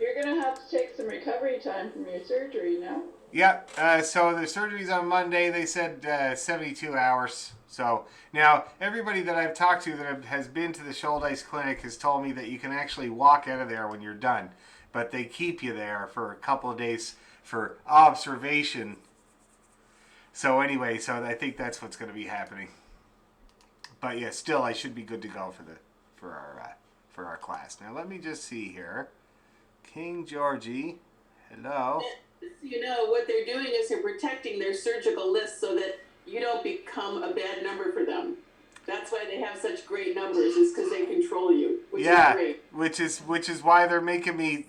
You're gonna have to take some recovery time from your surgery, no? Yeah. So the surgery's on Monday. They said 72 hours. So now everybody that I've talked to that has been to the Shouldice Clinic has told me that you can actually walk out of there when you're done, but they keep you there for a couple of days for observation. So anyway, so I think that's what's going to be happening. But yeah, still I should be good to go for our class. Now let me just see here. King Georgie, hello. So you know, what they're doing is they're protecting their surgical list so that you don't become a bad number for them. That's why they have such great numbers, is because they control you, which is great. which is why they're making me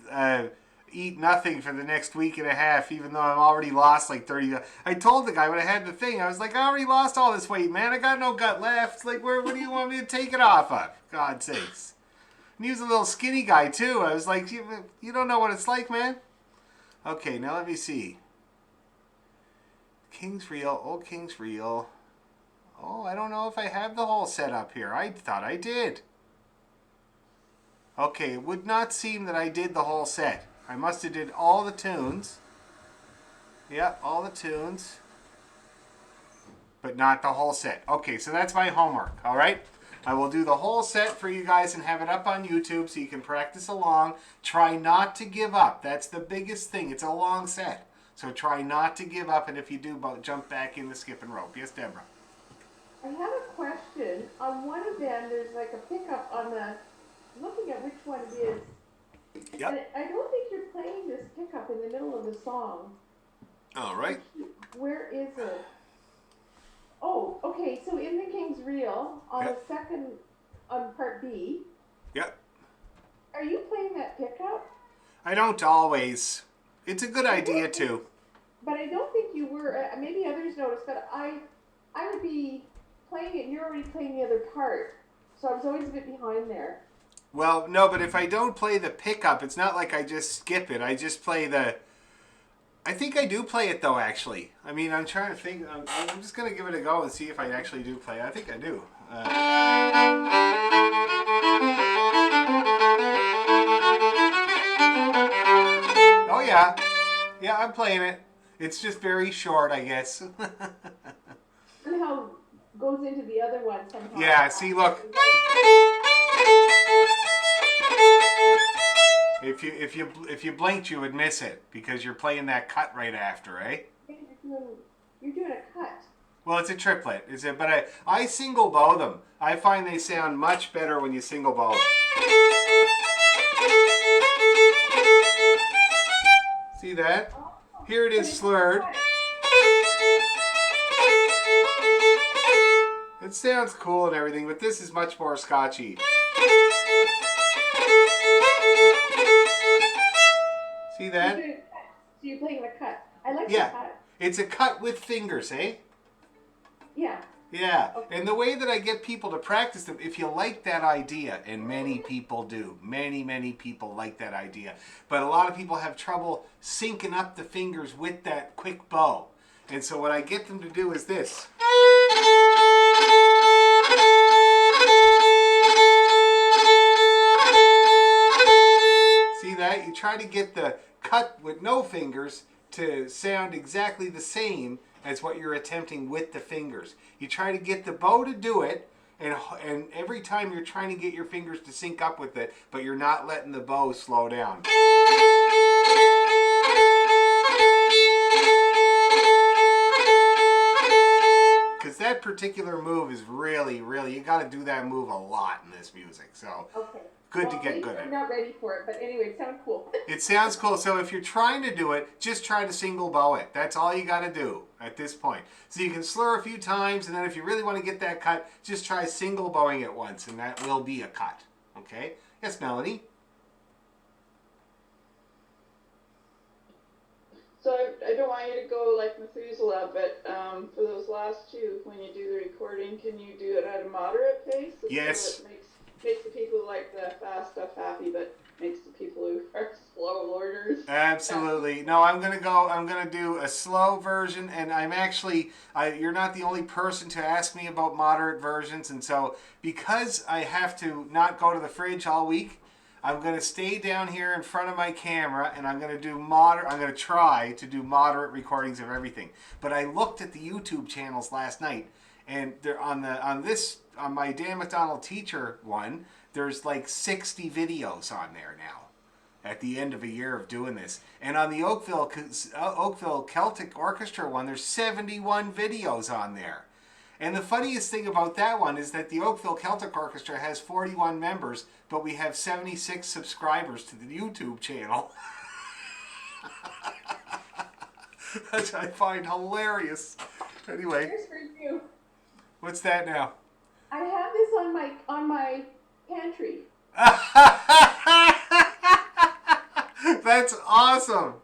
eat nothing for the next week and a half, even though I've already lost like 30. I told the guy when I had the thing, I was like, I already lost all this weight, man. I got no gut left. Like, what do you want me to take it off of? God's sakes. And he was a little skinny guy too. I was like, you don't know what it's like, man. Okay, now let me see. King's Reel, old King's Reel. Oh, I don't know if I have the whole set up here. I thought I did. Okay, it would not seem that I did the whole set. I must have did all the tunes. Yeah, all the tunes. But not the whole set. Okay, so that's my homework, all right? I will do the whole set for you guys and have it up on YouTube so you can practice along. Try not to give up. That's the biggest thing. It's a long set. So try not to give up, and if you do, jump back in the skipping rope. Yes, Deborah? I have a question. On one of them, there's like a pickup on the, looking at which one it is. Yep. And I don't think you're playing this pickup in the middle of the song. All right. Where is it? Oh, okay, so in the King's Reel, on the second, on part B. Yep. Are you playing that pickup? I don't always. It's a good idea too. But I don't think you were. Maybe others noticed, but I would be playing it, and you're already playing the other part. So I was always a bit behind there. Well, no, but if I don't play the pickup, it's not like I just skip it. I just play the... I think I do play it, though, actually. I mean, I'm trying to think. I'm just going to give it a go and see if I actually do play it. I think I do. Oh, yeah. Yeah, I'm playing it. It's just very short, I guess. And how it goes into the other one somehow. Yeah, see, look. If you blinked, you would miss it because you're playing that cut right after, eh? You're doing a cut. Well, it's a triplet. But I single bow them. I find they sound much better when you single bow them. See that? Here it is slurred. It sounds cool and everything, but this is much more Scotchy. See that? So you're playing the cut. I like the cut. It's a cut with fingers, eh? Yeah. Yeah, Okay. and the way that I get people to practice them, if you like that idea, and many people do, many people like that idea, but a lot of people have trouble syncing up the fingers with that quick bow. And so what I get them to do is this. See that? You try to get the cut with no fingers to sound exactly the same as what you're attempting with the fingers. You try to get the bow to do it, and every time you're trying to get your fingers to sync up with it, but you're not letting the bow slow down. Because that particular move is really, really, you got to do that move a lot in this music. So Okay. good Well, to get maybe good at I'm it. not ready for it, but anyway, it sounds cool. It sounds cool. So if you're trying to do it, just try to single bow it. That's all you got to do at this point. So you can slur a few times, and then if you really want to get that cut, just try single bowing it once, and that will be a cut. Okay? Yes, Melanie? So I don't want you to go like Methuselah, but for those last two, when you do the recording, can you do it at a moderate pace? Yes. So it makes the people who like the fast stuff happy, but makes the people who are slow learners. Absolutely. No, I'm gonna do a slow version, and I'm actually, you're not the only person to ask me about moderate versions, and so because I have to not go to the fridge all week, I'm gonna stay down here in front of my camera, and I'm gonna try to do moderate recordings of everything. But I looked at the YouTube channels last night, and they're on my Dan McDonald teacher one. There's like 60 videos on there now at the end of a year of doing this. And on the Oakville Celtic Orchestra one, there's 71 videos on there. And the funniest thing about that one is that the Oakville Celtic Orchestra has 41 members, but we have 76 subscribers to the YouTube channel. Which I find hilarious. Anyway, Here's for you. what's that now? I have this on my pantry. That's awesome.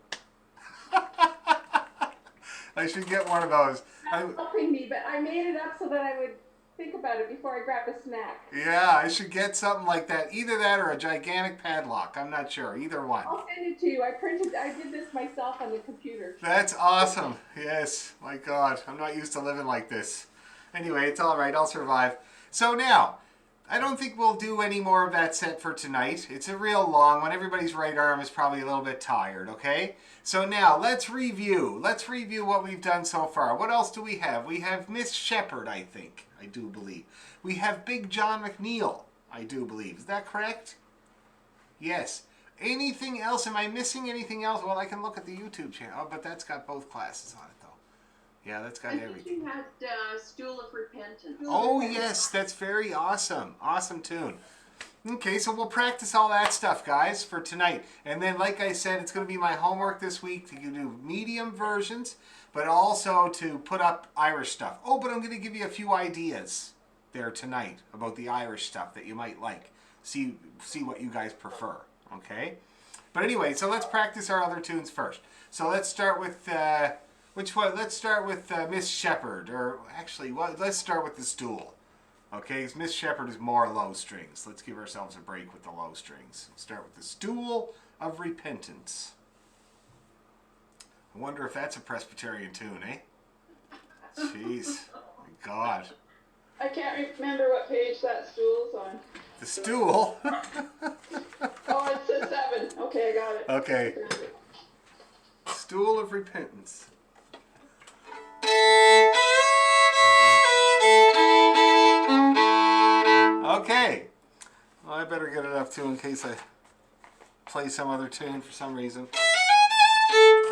I should get one of those. That's helping me, but I made it up so that I would think about it before I grab a snack. Yeah, I should get something like that. Either that or a gigantic padlock. I'm not sure. Either one. I'll send it to you. I did this myself on the computer. That's awesome. Yes. My God. I'm not used to living like this. Anyway, it's all right. I'll survive. So now, I don't think we'll do any more of that set for tonight. It's a real long one. Everybody's right arm is probably a little bit tired, okay? So now, let's review. Let's review what we've done so far. What else do we have? We have Miss Shepherd, I think. I do believe. We have Big John McNeil, I do believe. Is that correct? Yes. Anything else? Am I missing anything else? Well, I can look at the YouTube channel. Oh, but that's got both classes on it, though. Yeah, that's got everything. I think you had Stool of Repentance. Oh, yes, that's very awesome. Awesome tune. Okay, so we'll practice all that stuff, guys, for tonight. And then, like I said, it's going to be my homework this week to do medium versions, but also to put up Irish stuff. Oh, but I'm going to give you a few ideas there tonight about the Irish stuff that you might like. See what you guys prefer, okay? But anyway, so let's practice our other tunes first. So let's start with... which one? Let's start with Miss Shepherd, or actually, let's start with the Stool. Okay, Miss Shepherd is more low strings. Let's give ourselves a break with the low strings. We'll start with the Stool of Repentance. I wonder if that's a Presbyterian tune, eh? Jeez, my God. I can't remember what page that stool's on. The Stool? Oh, it says 7. Okay, I got it. Okay. Stool of Repentance. Okay. Well, I better get it up too in case I play some other tune for some reason.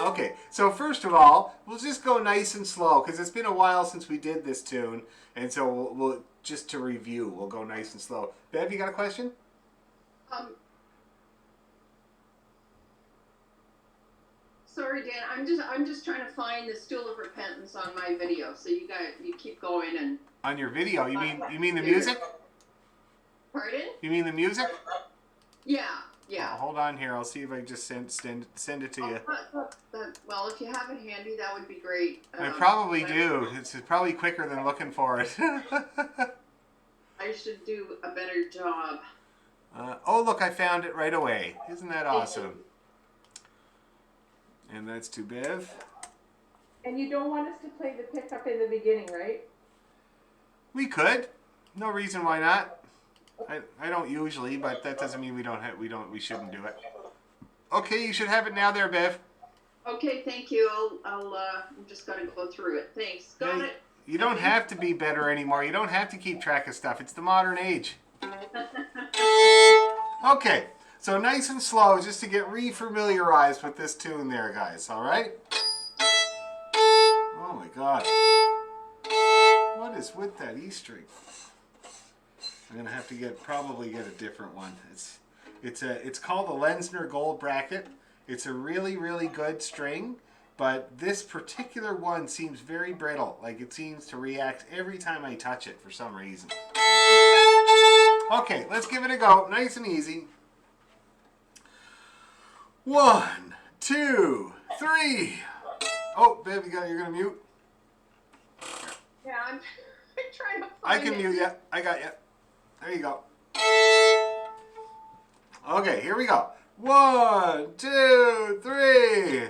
Okay, so first of all, we'll just go nice and slow because it's been a while since we did this tune, and so we'll just to review, we'll go nice and slow. Bev, you got a question? Sorry, Dan. I'm just trying to find the Stool of Repentance on my video. So you keep going and. On your video, you mean the music? Pardon? You mean the music? Yeah. Yeah. Hold on here. I'll see if I can just send it to you. Well, if you have it handy, that would be great. I probably do. It's probably quicker than looking for it. I should do a better job. Oh, look, I found it right away. Isn't that awesome? And that's to Bev. And you don't want us to play the pickup in the beginning, right? We could. No reason why not. I don't usually, but that doesn't mean we shouldn't do it. Okay, you should have it now there, Bev. Okay, thank you. I'll just gotta go through it. Thanks. Got it. You don't have to be better anymore. You don't have to keep track of stuff. It's the modern age. Okay, so nice and slow just to get re-familiarized with this tune there, guys. All right? Oh my God. What is with that E string? I'm gonna have to probably get a different one. It's called a Lenzner Gold Bracket. It's a really, really good string, but this particular one seems very brittle. Like it seems to react every time I touch it for some reason. Okay, let's give it a go. Nice and easy. 1, 2, 3. Oh, babe, you're gonna mute? Yeah, I'm trying to I find can it. mute you. I got you. There you go. Okay, here we go. 1, 2, 3.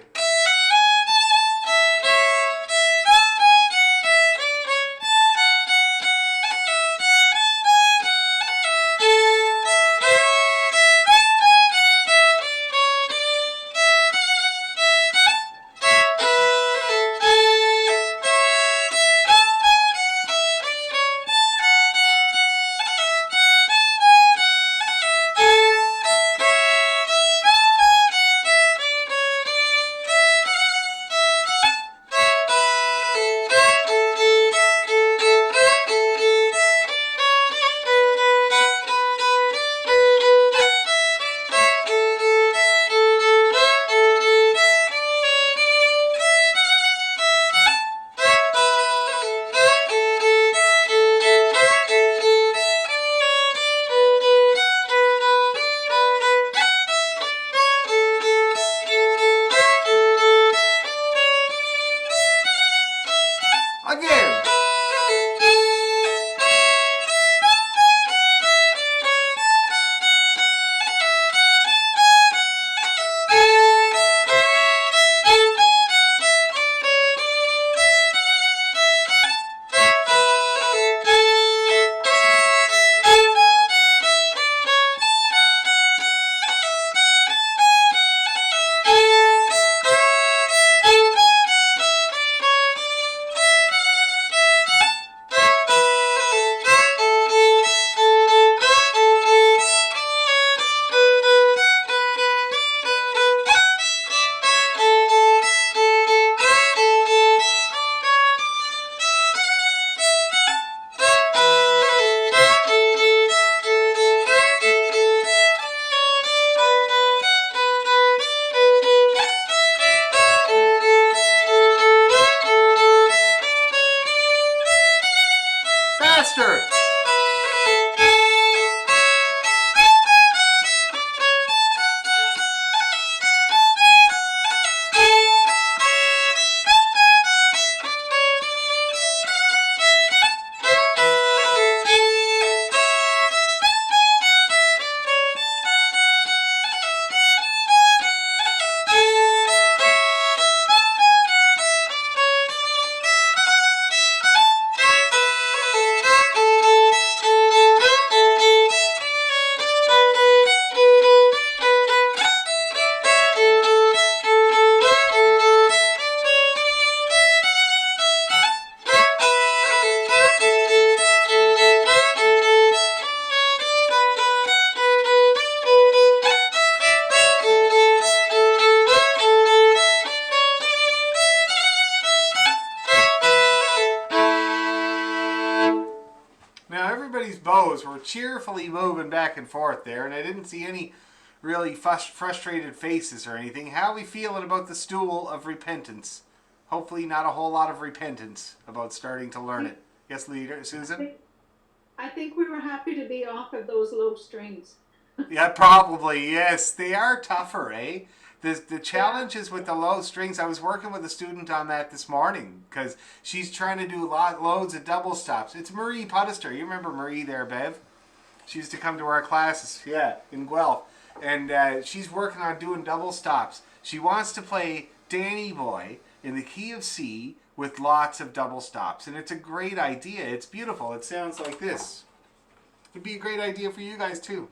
Again. Faster. Now everybody's bows were cheerfully moving back and forth there, and I didn't see any really frustrated faces or anything. How are we feeling about the stool of repentance? Hopefully not a whole lot of repentance about starting to learn it. Yes, leader Susan? I think we were happy to be off of those low strings. Yeah, probably, yes. They are tougher, eh? The challenges with the low strings, I was working with a student on that this morning because she's trying to do loads of double stops. It's Marie Puttister. You remember Marie there, Bev? She used to come to our classes, yeah, in Guelph. And she's working on doing double stops. She wants to play Danny Boy in the key of C with lots of double stops. And it's a great idea. It's beautiful. It sounds like this. It'd be a great idea for you guys too.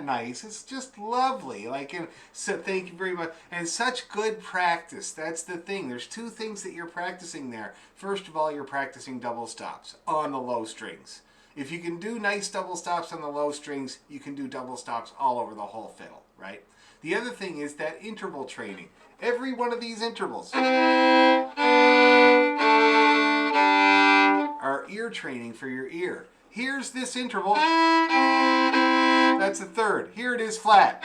that nice? It's just lovely. And so thank you very much. And such good practice. That's the thing. There's two things that you're practicing there. First of all, you're practicing double stops on the low strings. If you can do nice double stops on the low strings, you can do double stops all over the whole fiddle, right? The other thing is that interval training. Every one of these intervals are ear training for your ear. Here's this interval. That's a third. Here it is flat.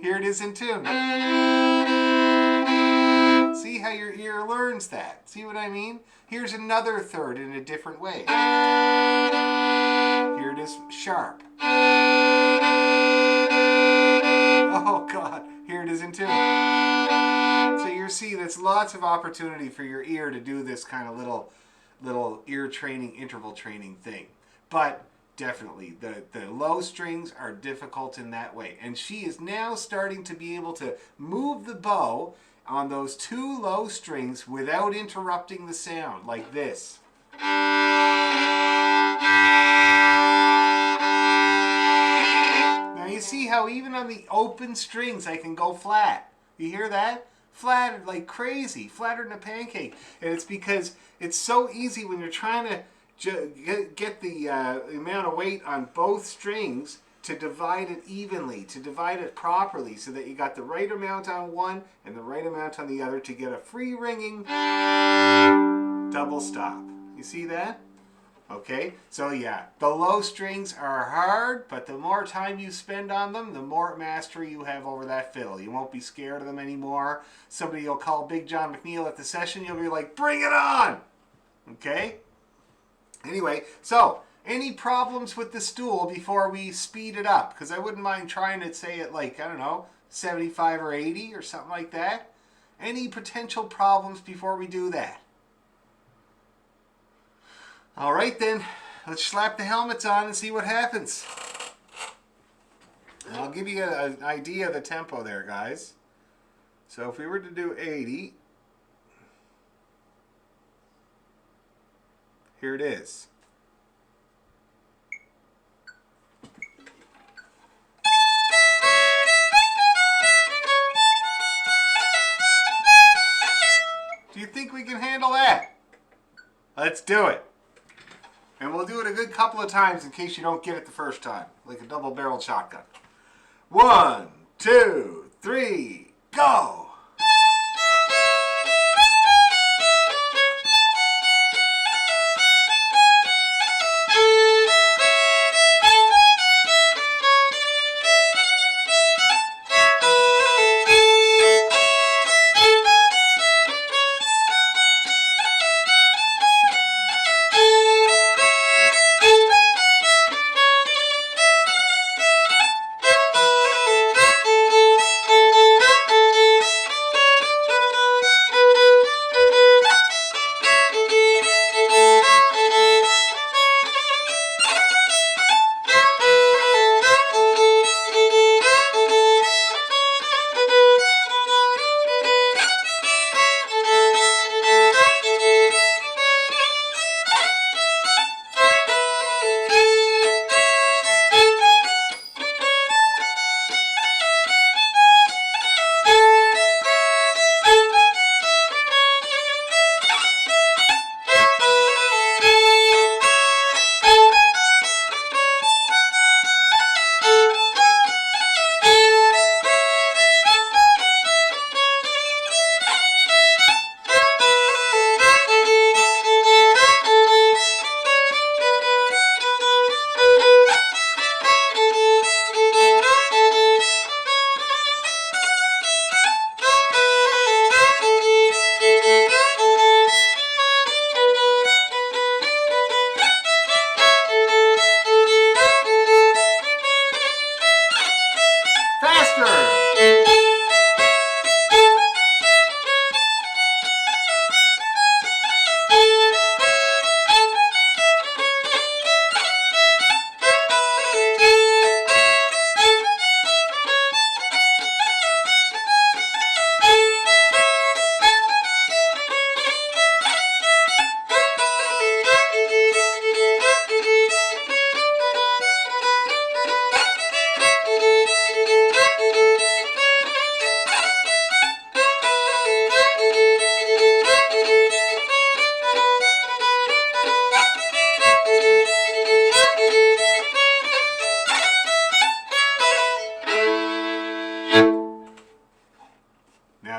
Here it is in tune. See how your ear learns that? See what I mean? Here's another third in a different way. Here it is sharp. Oh God, here it is in tune. So you see, there's lots of opportunity for your ear to do this kind of little ear training, interval training thing. But definitely, the low strings are difficult in that way. And she is now starting to be able to move the bow on those two low strings without interrupting the sound, like this. Now you see how even on the open strings I can go flat. You hear that? Flat like crazy, flatter than a pancake. And it's because it's so easy when you're trying to get the amount of weight on both strings to divide it evenly, to divide it properly so that you got the right amount on one and the right amount on the other to get a free ringing double stop. You see that? Okay, so yeah, the low strings are hard, but the more time you spend on them, the more mastery you have over that fiddle. You won't be scared of them anymore. Somebody will call Big John McNeil at the session, you'll be like, bring it on! Okay? Anyway, so, any problems with the stool before we speed it up? Because I wouldn't mind trying to say it like, I don't know, 75 or 80 or something like that. Any potential problems before we do that? All right then, let's slap the helmets on and see what happens. And I'll give you an idea of the tempo there, guys. So if we were to do 80, here it is. Do you think we can handle that? Let's do it. And we'll do it a good couple of times in case you don't get it the first time, like a double-barreled shotgun. 1, 2, 3, go!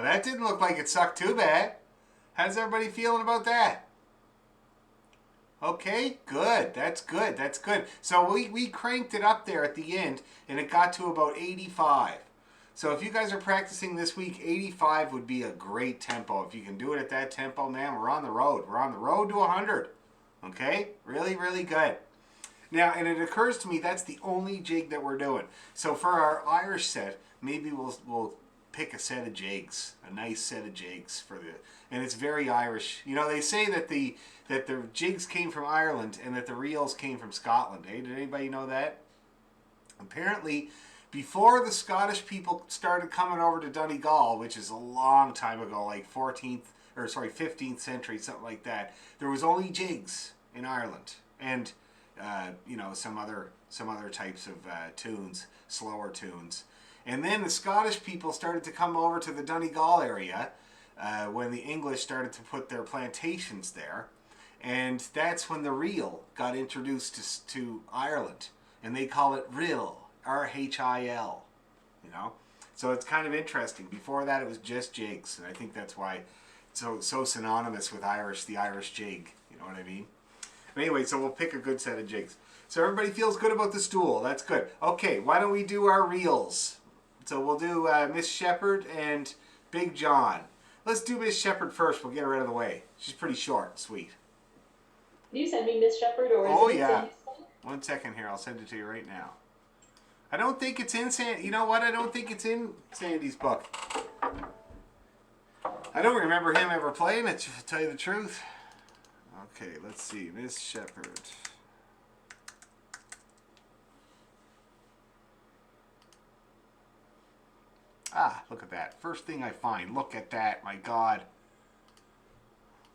Now that didn't look like it sucked too bad. How's everybody feeling about that? Okay, good. That's good. That's good. So we cranked it up there at the end, and it got to about 85. So if you guys are practicing this week, 85 would be a great tempo. If you can do it at that tempo, man, we're on the road. We're on the road to 100. Okay? Really, really good. Now, and it occurs to me that's the only jig that we're doing. So for our Irish set, maybe we'll pick a set of jigs, a nice set of jigs for the, and it's very Irish. You know, they say that the jigs came from Ireland and that the reels came from Scotland. Hey, did anybody know that? Apparently, before the Scottish people started coming over to Donegal, which is a long time ago, like 15th century, something like that, there was only jigs in Ireland, and you know, some other types of tunes, slower tunes. And then the Scottish people started to come over to the Donegal area when the English started to put their plantations there, and that's when the reel got introduced to Ireland, and they call it rill. R-H-I-L, you know? So it's kind of interesting. Before that, it was just jigs, and I think that's why it's so synonymous with Irish, the Irish jig, you know what I mean? But anyway, so we'll pick a good set of jigs. So everybody feels good about the stool. That's good. Okay, why don't we do our reels? So we'll do Miss Shepherd and Big John. Let's do Miss Shepherd first. We'll get her out of the way. She's pretty short and sweet. Can you send me Miss Shepherd or is Oh, it yeah. 1 second here. I'll send it to you right now. I don't think it's in You know what? I don't think it's in Sandy's book. I don't remember him ever playing it, to tell you the truth. Okay, let's see. Miss Shepherd. Ah, look at that. First thing I find. Look at that. My God.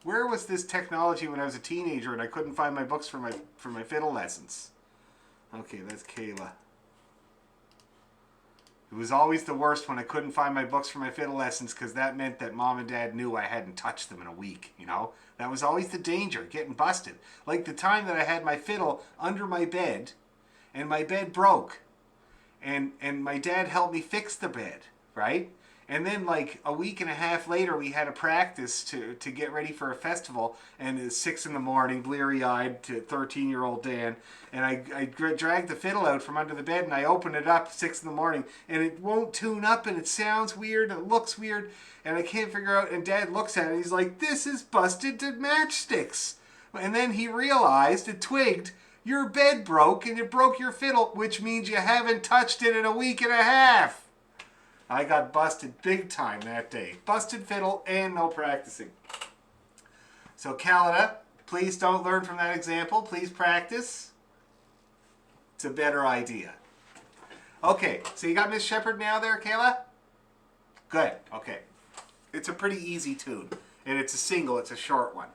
Where was this technology when I was a teenager and I couldn't find my books for my fiddle lessons? Okay, that's Kayla. It was always the worst when I couldn't find my books for my fiddle lessons, because that meant that Mom and Dad knew I hadn't touched them in a week, you know? That was always the danger, getting busted. Like the time that I had my fiddle under my bed, and my bed broke. And my dad helped me fix the bed, right? And then like a week and a half later, we had a practice to get ready for a festival, and it's 6 in the morning, bleary-eyed to 13-year-old Dan, and I dragged the fiddle out from under the bed, and I opened it up 6 in the morning, and it won't tune up, and it sounds weird, and it looks weird, and I can't figure out, and Dad looks at it, he's like, this is busted to matchsticks. And then he realized, it twigged, your bed broke, and it broke your fiddle, which means you haven't touched it in a week and a half. I got busted big time that day. Busted fiddle and no practicing. So Calida, please don't learn from that example. Please practice. It's a better idea. Okay, so you got Miss Shepherd now there, Kayla? Good, okay. It's a pretty easy tune. And it's a single, it's a short one.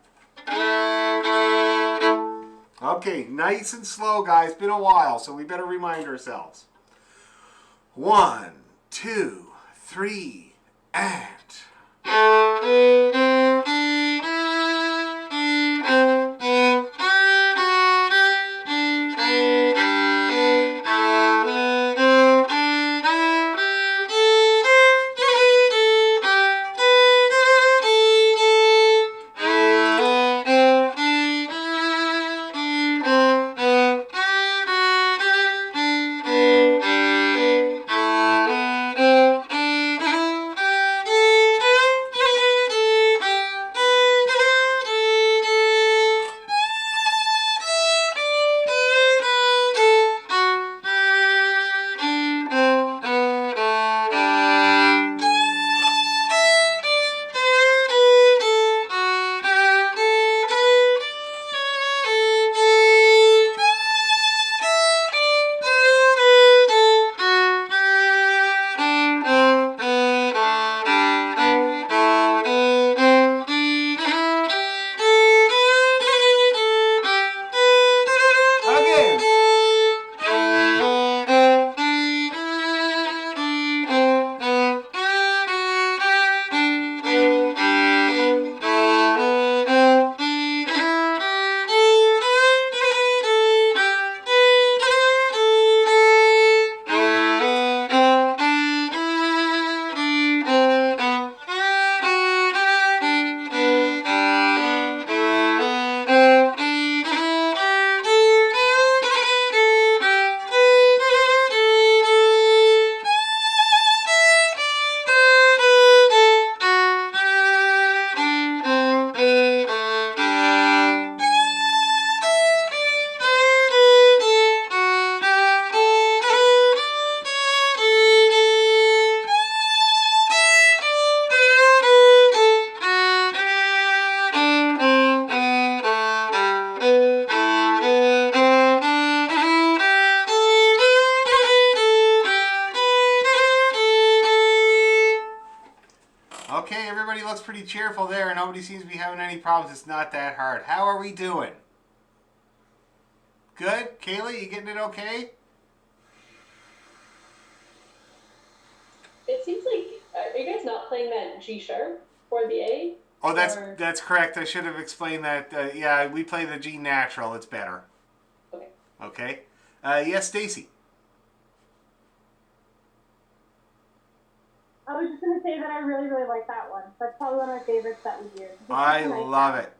Okay, nice and slow, guys. Been a while, so we better remind ourselves. 1, 2, 3, and... Okay, everybody looks pretty cheerful there. Nobody seems to be having any problems. It's not that hard. How are we doing? Good? Kaylee, you getting it okay? It seems like, are you guys not playing that G sharp or the A? Oh, Or... that's correct. I should have explained that. Yeah, we play the G natural. It's better. Okay. Okay. Yes, Stacy. I was just going to say that I really, really like that one. That's probably one of my favorites that we do. I love it.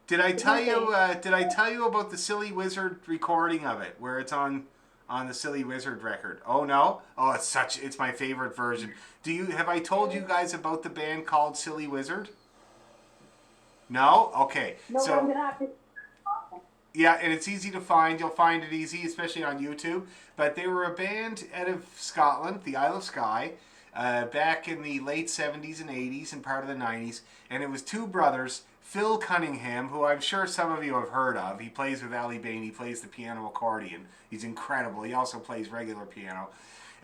Did I tell you? Did I tell you about the Silly Wizard recording of it, where it's on the Silly Wizard record? Oh no! Oh, it's my favorite version. Have I told you guys about the band called Silly Wizard? No? Okay. No, so I'm going to have to... yeah, and it's easy to find. You'll find it easy, especially on YouTube. But they were a band out of Scotland, the Isle of Skye, back in the late 70s and 80s and part of the 90s. And it was two brothers, Phil Cunningham, who I'm sure some of you have heard of. He plays with Ali Bain. He plays the piano accordion. He's incredible. He also plays regular piano.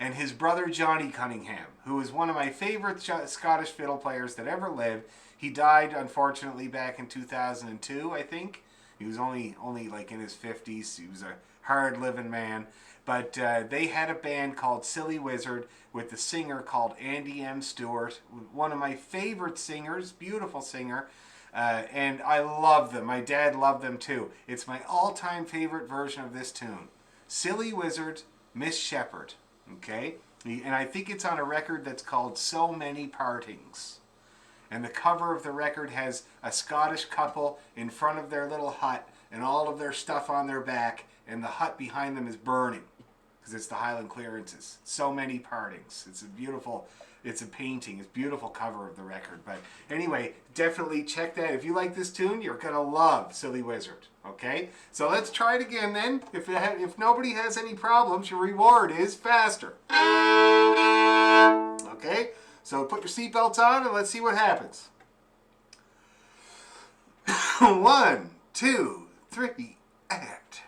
And his brother Johnny Cunningham, who is one of my favorite Scottish fiddle players that ever lived. He died, unfortunately, back in 2002, I think. He was only like in his 50s. He was a hard-living man. But they had a band called Silly Wizard with the singer called Andy M. Stewart, one of my favorite singers, beautiful singer. And I love them. My dad loved them too. It's my all-time favorite version of this tune. Silly Wizard, Miss Shepherd. Okay? And I think it's on a record that's called So Many Partings. And the cover of the record has a Scottish couple in front of their little hut and all of their stuff on their back, and the hut behind them is burning because it's the Highland clearances. So Many Partings. It's a painting. It's a beautiful cover of the record. But anyway, definitely check that. If you like this tune, you're going to love Silly Wizard. Okay? So let's try it again then. If nobody has any problems, your reward is faster. Okay? So put your seatbelts on and let's see what happens. 1, 2, 3, act.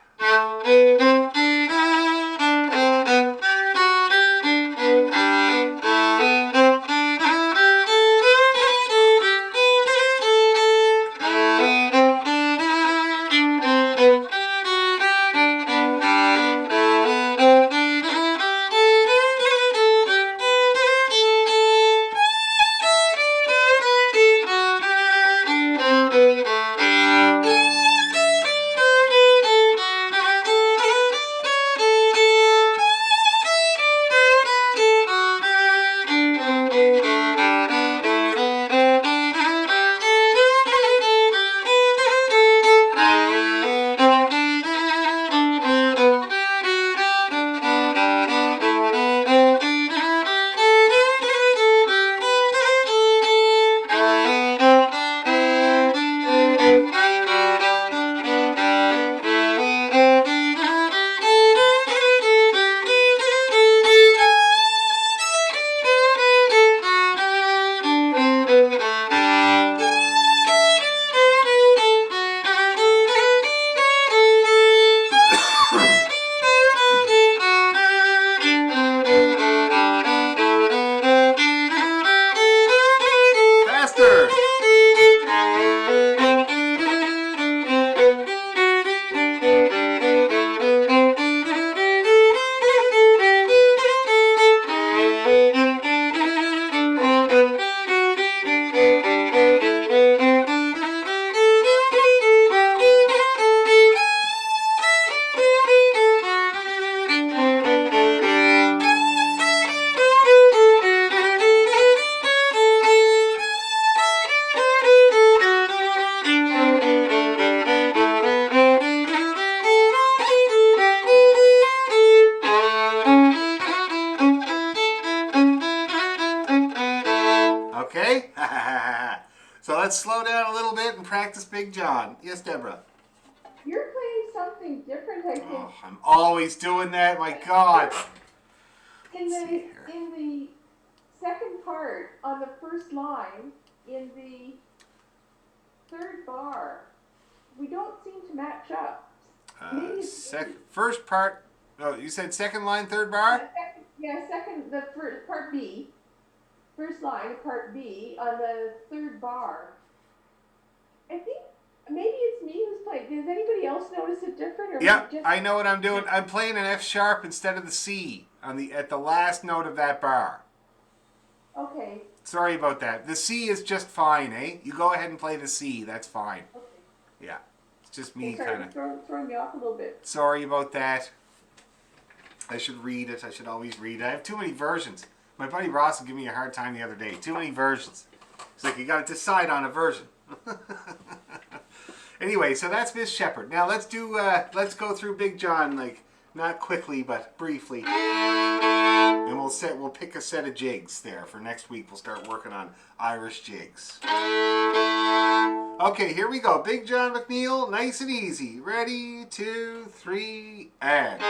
Okay? So let's slow down a little bit and practice Big John. Yes, Deborah? You're playing something different, I think. Oh, I'm always doing that, my God. In the second part, on the first line, in the third bar, we don't seem to match up. First part, oh, you said second line, third bar? Second, the first part B. First first line, part B, on the third bar. I think maybe it's me who's playing. Does anybody else notice it different? Or Yeah, just... I know what I'm doing. I'm playing an F sharp instead of the C at the last note of that bar. Okay. Sorry about that. The C is just fine, eh? You go ahead and play the C. That's fine. Okay. Yeah. It's just me Sorry, kind of... throwing me off a little bit. Sorry about that. I should read it. I should always read it. I have too many versions. My buddy Ross would give me a hard time the other day. Too many versions. He's like, you got to decide on a version. Anyway, so that's Miss Shepherd. Now let's go through Big John, like not quickly but briefly, and we'll pick a set of jigs there for next week. We'll start working on Irish jigs. Okay, here we go. Big John McNeil, nice and easy. Ready, 2, 3, and.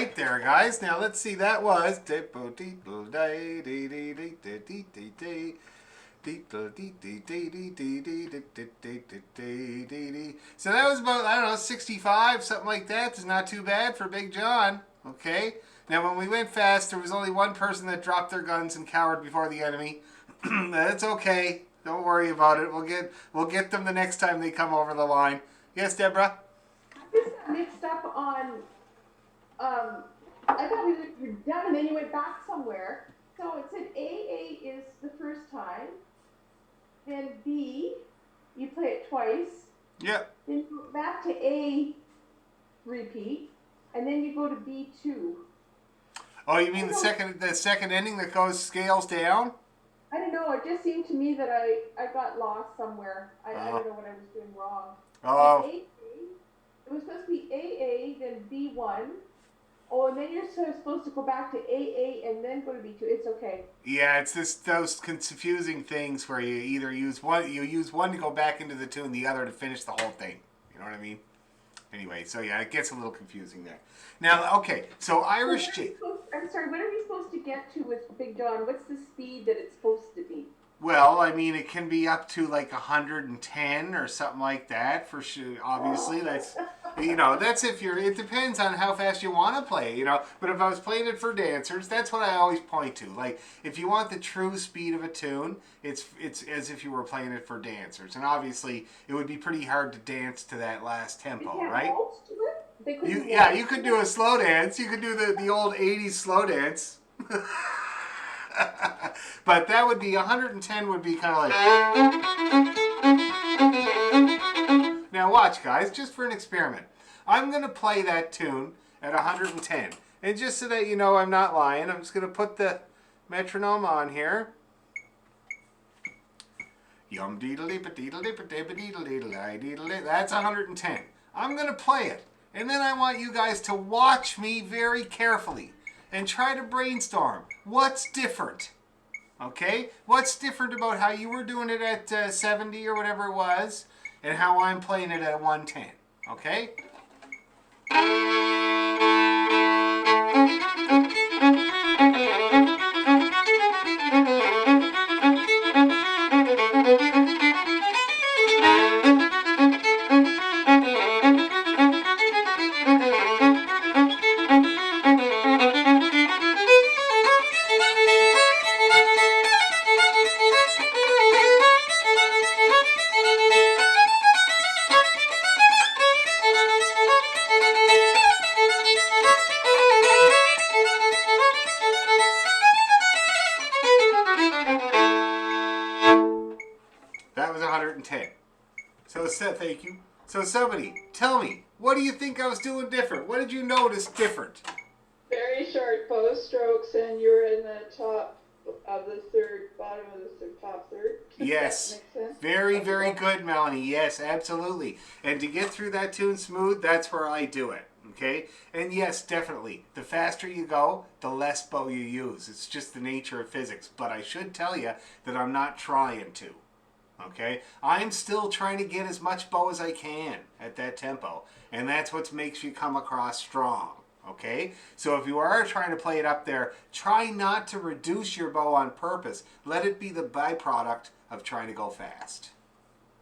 right there, guys. Now let's see. That was So that was about, I don't know, 65, something like that. It's not too bad for Big John. Okay. Now, when we went fast, there was only one person that dropped their guns and cowered before the enemy. That's okay. Don't worry about it. We'll get them the next time they come over the line. Yes, Deborah? I just got mixed up on, I thought we were done and then you went back somewhere. So it said AA is the first time, then B, you play it twice. Yep. Then you go back to A, repeat, and then you go to B2. Oh, you mean the second ending that goes scales down? I don't know. It just seemed to me that I got lost somewhere. I don't know what I was doing wrong. Oh. It was supposed to be AA, then B1. Oh, and then you're supposed to go back to AA and then go to B2. It's okay. Yeah, it's those confusing things where you either use one to go back into the tune, the other to finish the whole thing. You know what I mean? Anyway, so yeah, it gets a little confusing there. Now, okay, so Irish I'm sorry, what are we supposed to get to with Big John? What's the speed that it's supposed to be? Well, I mean, it can be up to like 110 or something like that for sure. Obviously, that's, that's if you're, it depends on how fast you want to play, But if I was playing it for dancers, that's what I always point to. Like, if you want the true speed of a tune, it's as if you were playing it for dancers. And obviously, it would be pretty hard to dance to that last tempo, right? You could do a slow dance. You could do the old 80s slow dance. But that would be 110 would be kind of like. Now watch, guys, just for an experiment. I'm going to play that tune at 110. And just so that you know I'm not lying, I'm just going to put the metronome on here. Yum deedle deedle deedle deedle deedle deedle. That's 110. I'm going to play it. And then I want you guys to watch me very carefully and try to brainstorm what's different. Okay? What's different about how you were doing it at 70 or whatever it was and how I'm playing it at 110. Okay? That was 110. So thank you. So somebody, tell me, what do you think I was doing different? What did you notice different? Very short bow strokes, and you're in the top of the third, bottom of the top third. Yes. That makes sense? Very, very good, Melanie. Yes, absolutely. And to get through that tune smooth, that's where I do it. Okay? And yes, definitely. The faster you go, the less bow you use. It's just the nature of physics. But I should tell you that I'm not trying to. Okay? I'm still trying to get as much bow as I can at that tempo. And that's what makes you come across strong. Okay? So if you are trying to play it up there, try not to reduce your bow on purpose. Let it be the byproduct of trying to go fast.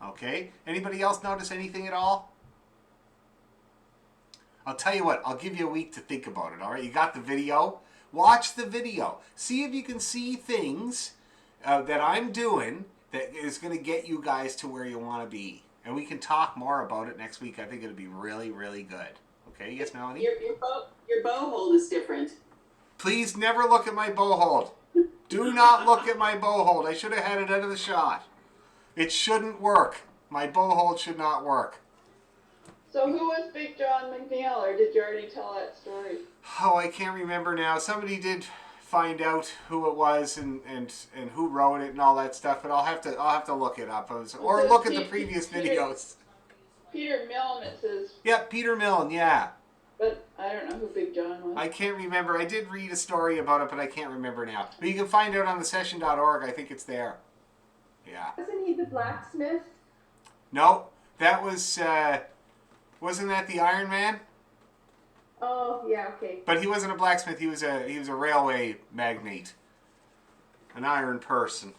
Okay? Anybody else notice anything at all? I'll tell you what, I'll give you a week to think about it, all right? You got the video? Watch the video. See if you can see things that I'm doing that is going to get you guys to where you want to be. And we can talk more about it next week. I think it'll be really, really good. Okay, yes, Melanie? Your bow hold is different. Please never look at my bow hold. Do not look at my bow hold. I should have had it out of the shot. It shouldn't work. My bow hold should not work. So who was Big John McNeil, or did you already tell that story? Oh, I can't remember now. Somebody did find out who it was and who wrote it and all that stuff, but I'll have to look it up or look at the previous videos. Peter Milne, it says. Yep, Peter Milne, yeah. But I don't know who Big John was. I can't remember. I did read a story about it, but I can't remember now. But you can find out on thesession.org. I think it's there. Yeah. Wasn't he the blacksmith? No, that was, wasn't that the Iron Man? Oh, yeah, okay. But he wasn't a blacksmith. He was a railway magnate, an iron person.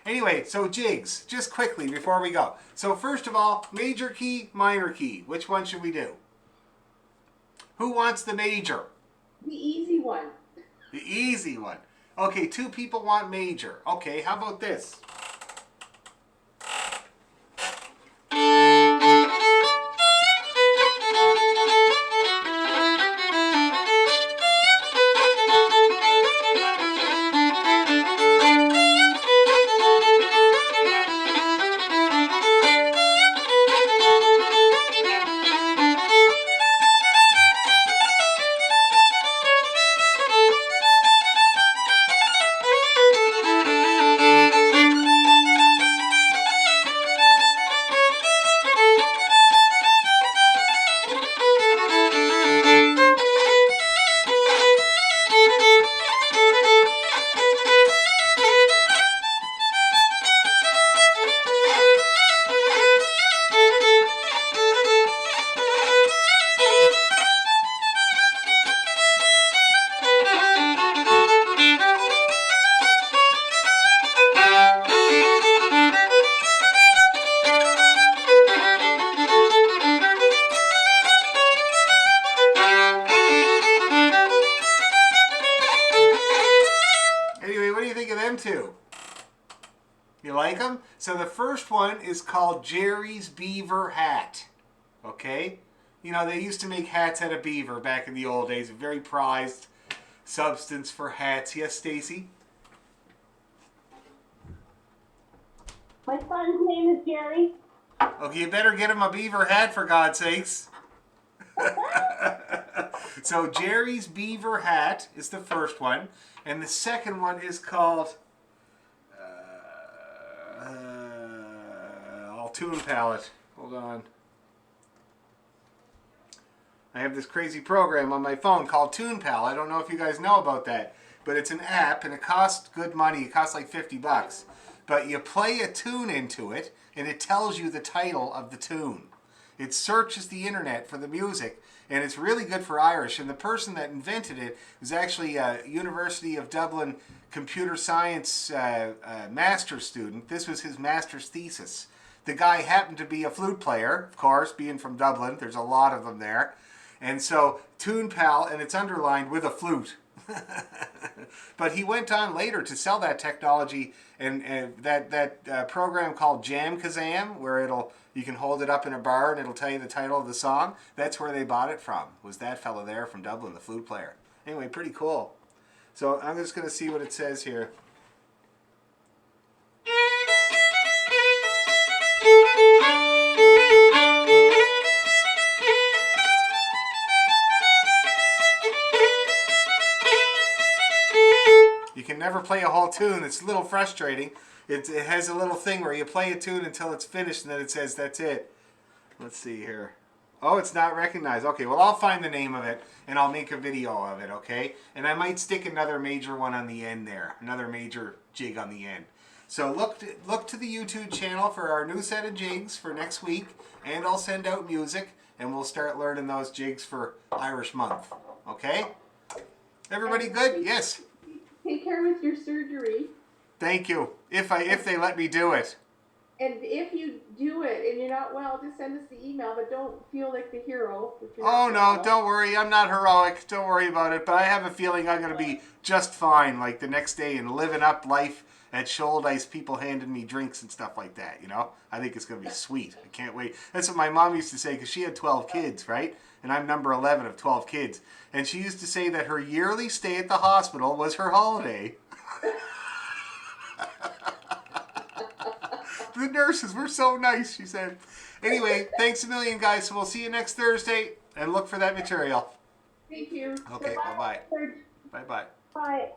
Anyway, so jigs, just quickly before we go. So first of all, major key, minor key. Which one should we do? Who wants the major? The easy one. The easy one. Okay, 2 people want major. Okay, how about this? Anyway, what do you think of them 2? You like them? So the first one is called Jerry's Beaver Hat. Okay? You know, they used to make hats out of beaver back in the old days. A very prized substance for hats. Yes, Stacy? My son's name is Jerry. Okay, you better get him a beaver hat for God's sakes. So Jerry's Beaver Hat is the first one. And the second one is called Tune Palette. Hold on. I have this crazy program on my phone called Tune Pal. I don't know if you guys know about that, but it's an app and it costs good money. It costs like $50. But you play a tune into it and it tells you the title of the tune. It searches the internet for the music, and it's really good for Irish. And the person that invented it was actually a University of Dublin computer science master's student. This was his master's thesis. The guy happened to be a flute player, of course, being from Dublin. There's a lot of them there. And so, Tune Pal, and it's underlined with a flute. But he went on later to sell that technology, and that program called Jam Kazam, where you can hold it up in a bar and it'll tell you the title of the song. That's where they bought it from, was that fellow there from Dublin, the flute player. Anyway, pretty cool. So I'm just going to see what it says here. You can never play a whole tune. It's a little frustrating. It has a little thing where you play a tune until it's finished and then it says that's it. Let's see here. Oh, it's not recognized. Okay, well, I'll find the name of it and I'll make a video of it, okay? And I might stick another major one on the end there. Another major jig on the end. So look to the YouTube channel for our new set of jigs for next week, and I'll send out music and we'll start learning those jigs for Irish Month. Okay? Everybody good? Yes. Take care with your surgery. Thank you. If they let me do it. And if you do it and you're not well, just send us the email, but don't feel like the hero. Oh no, don't worry. I'm not heroic. Don't worry about it. But I have a feeling I'm going to be just fine, like the next day, and living up life at Shoaldice, people handing me drinks and stuff like that, you know? I think it's going to be sweet. I can't wait. That's what my mom used to say, because she had 12 kids, right? And I'm number 11 of 12 kids. And she used to say that her yearly stay at the hospital was her holiday. The nurses were so nice, she said. Anyway, thanks a million, guys. So we'll see you next Thursday, and look for that material. Thank you. Okay, bye-bye. Bye-bye. Bye.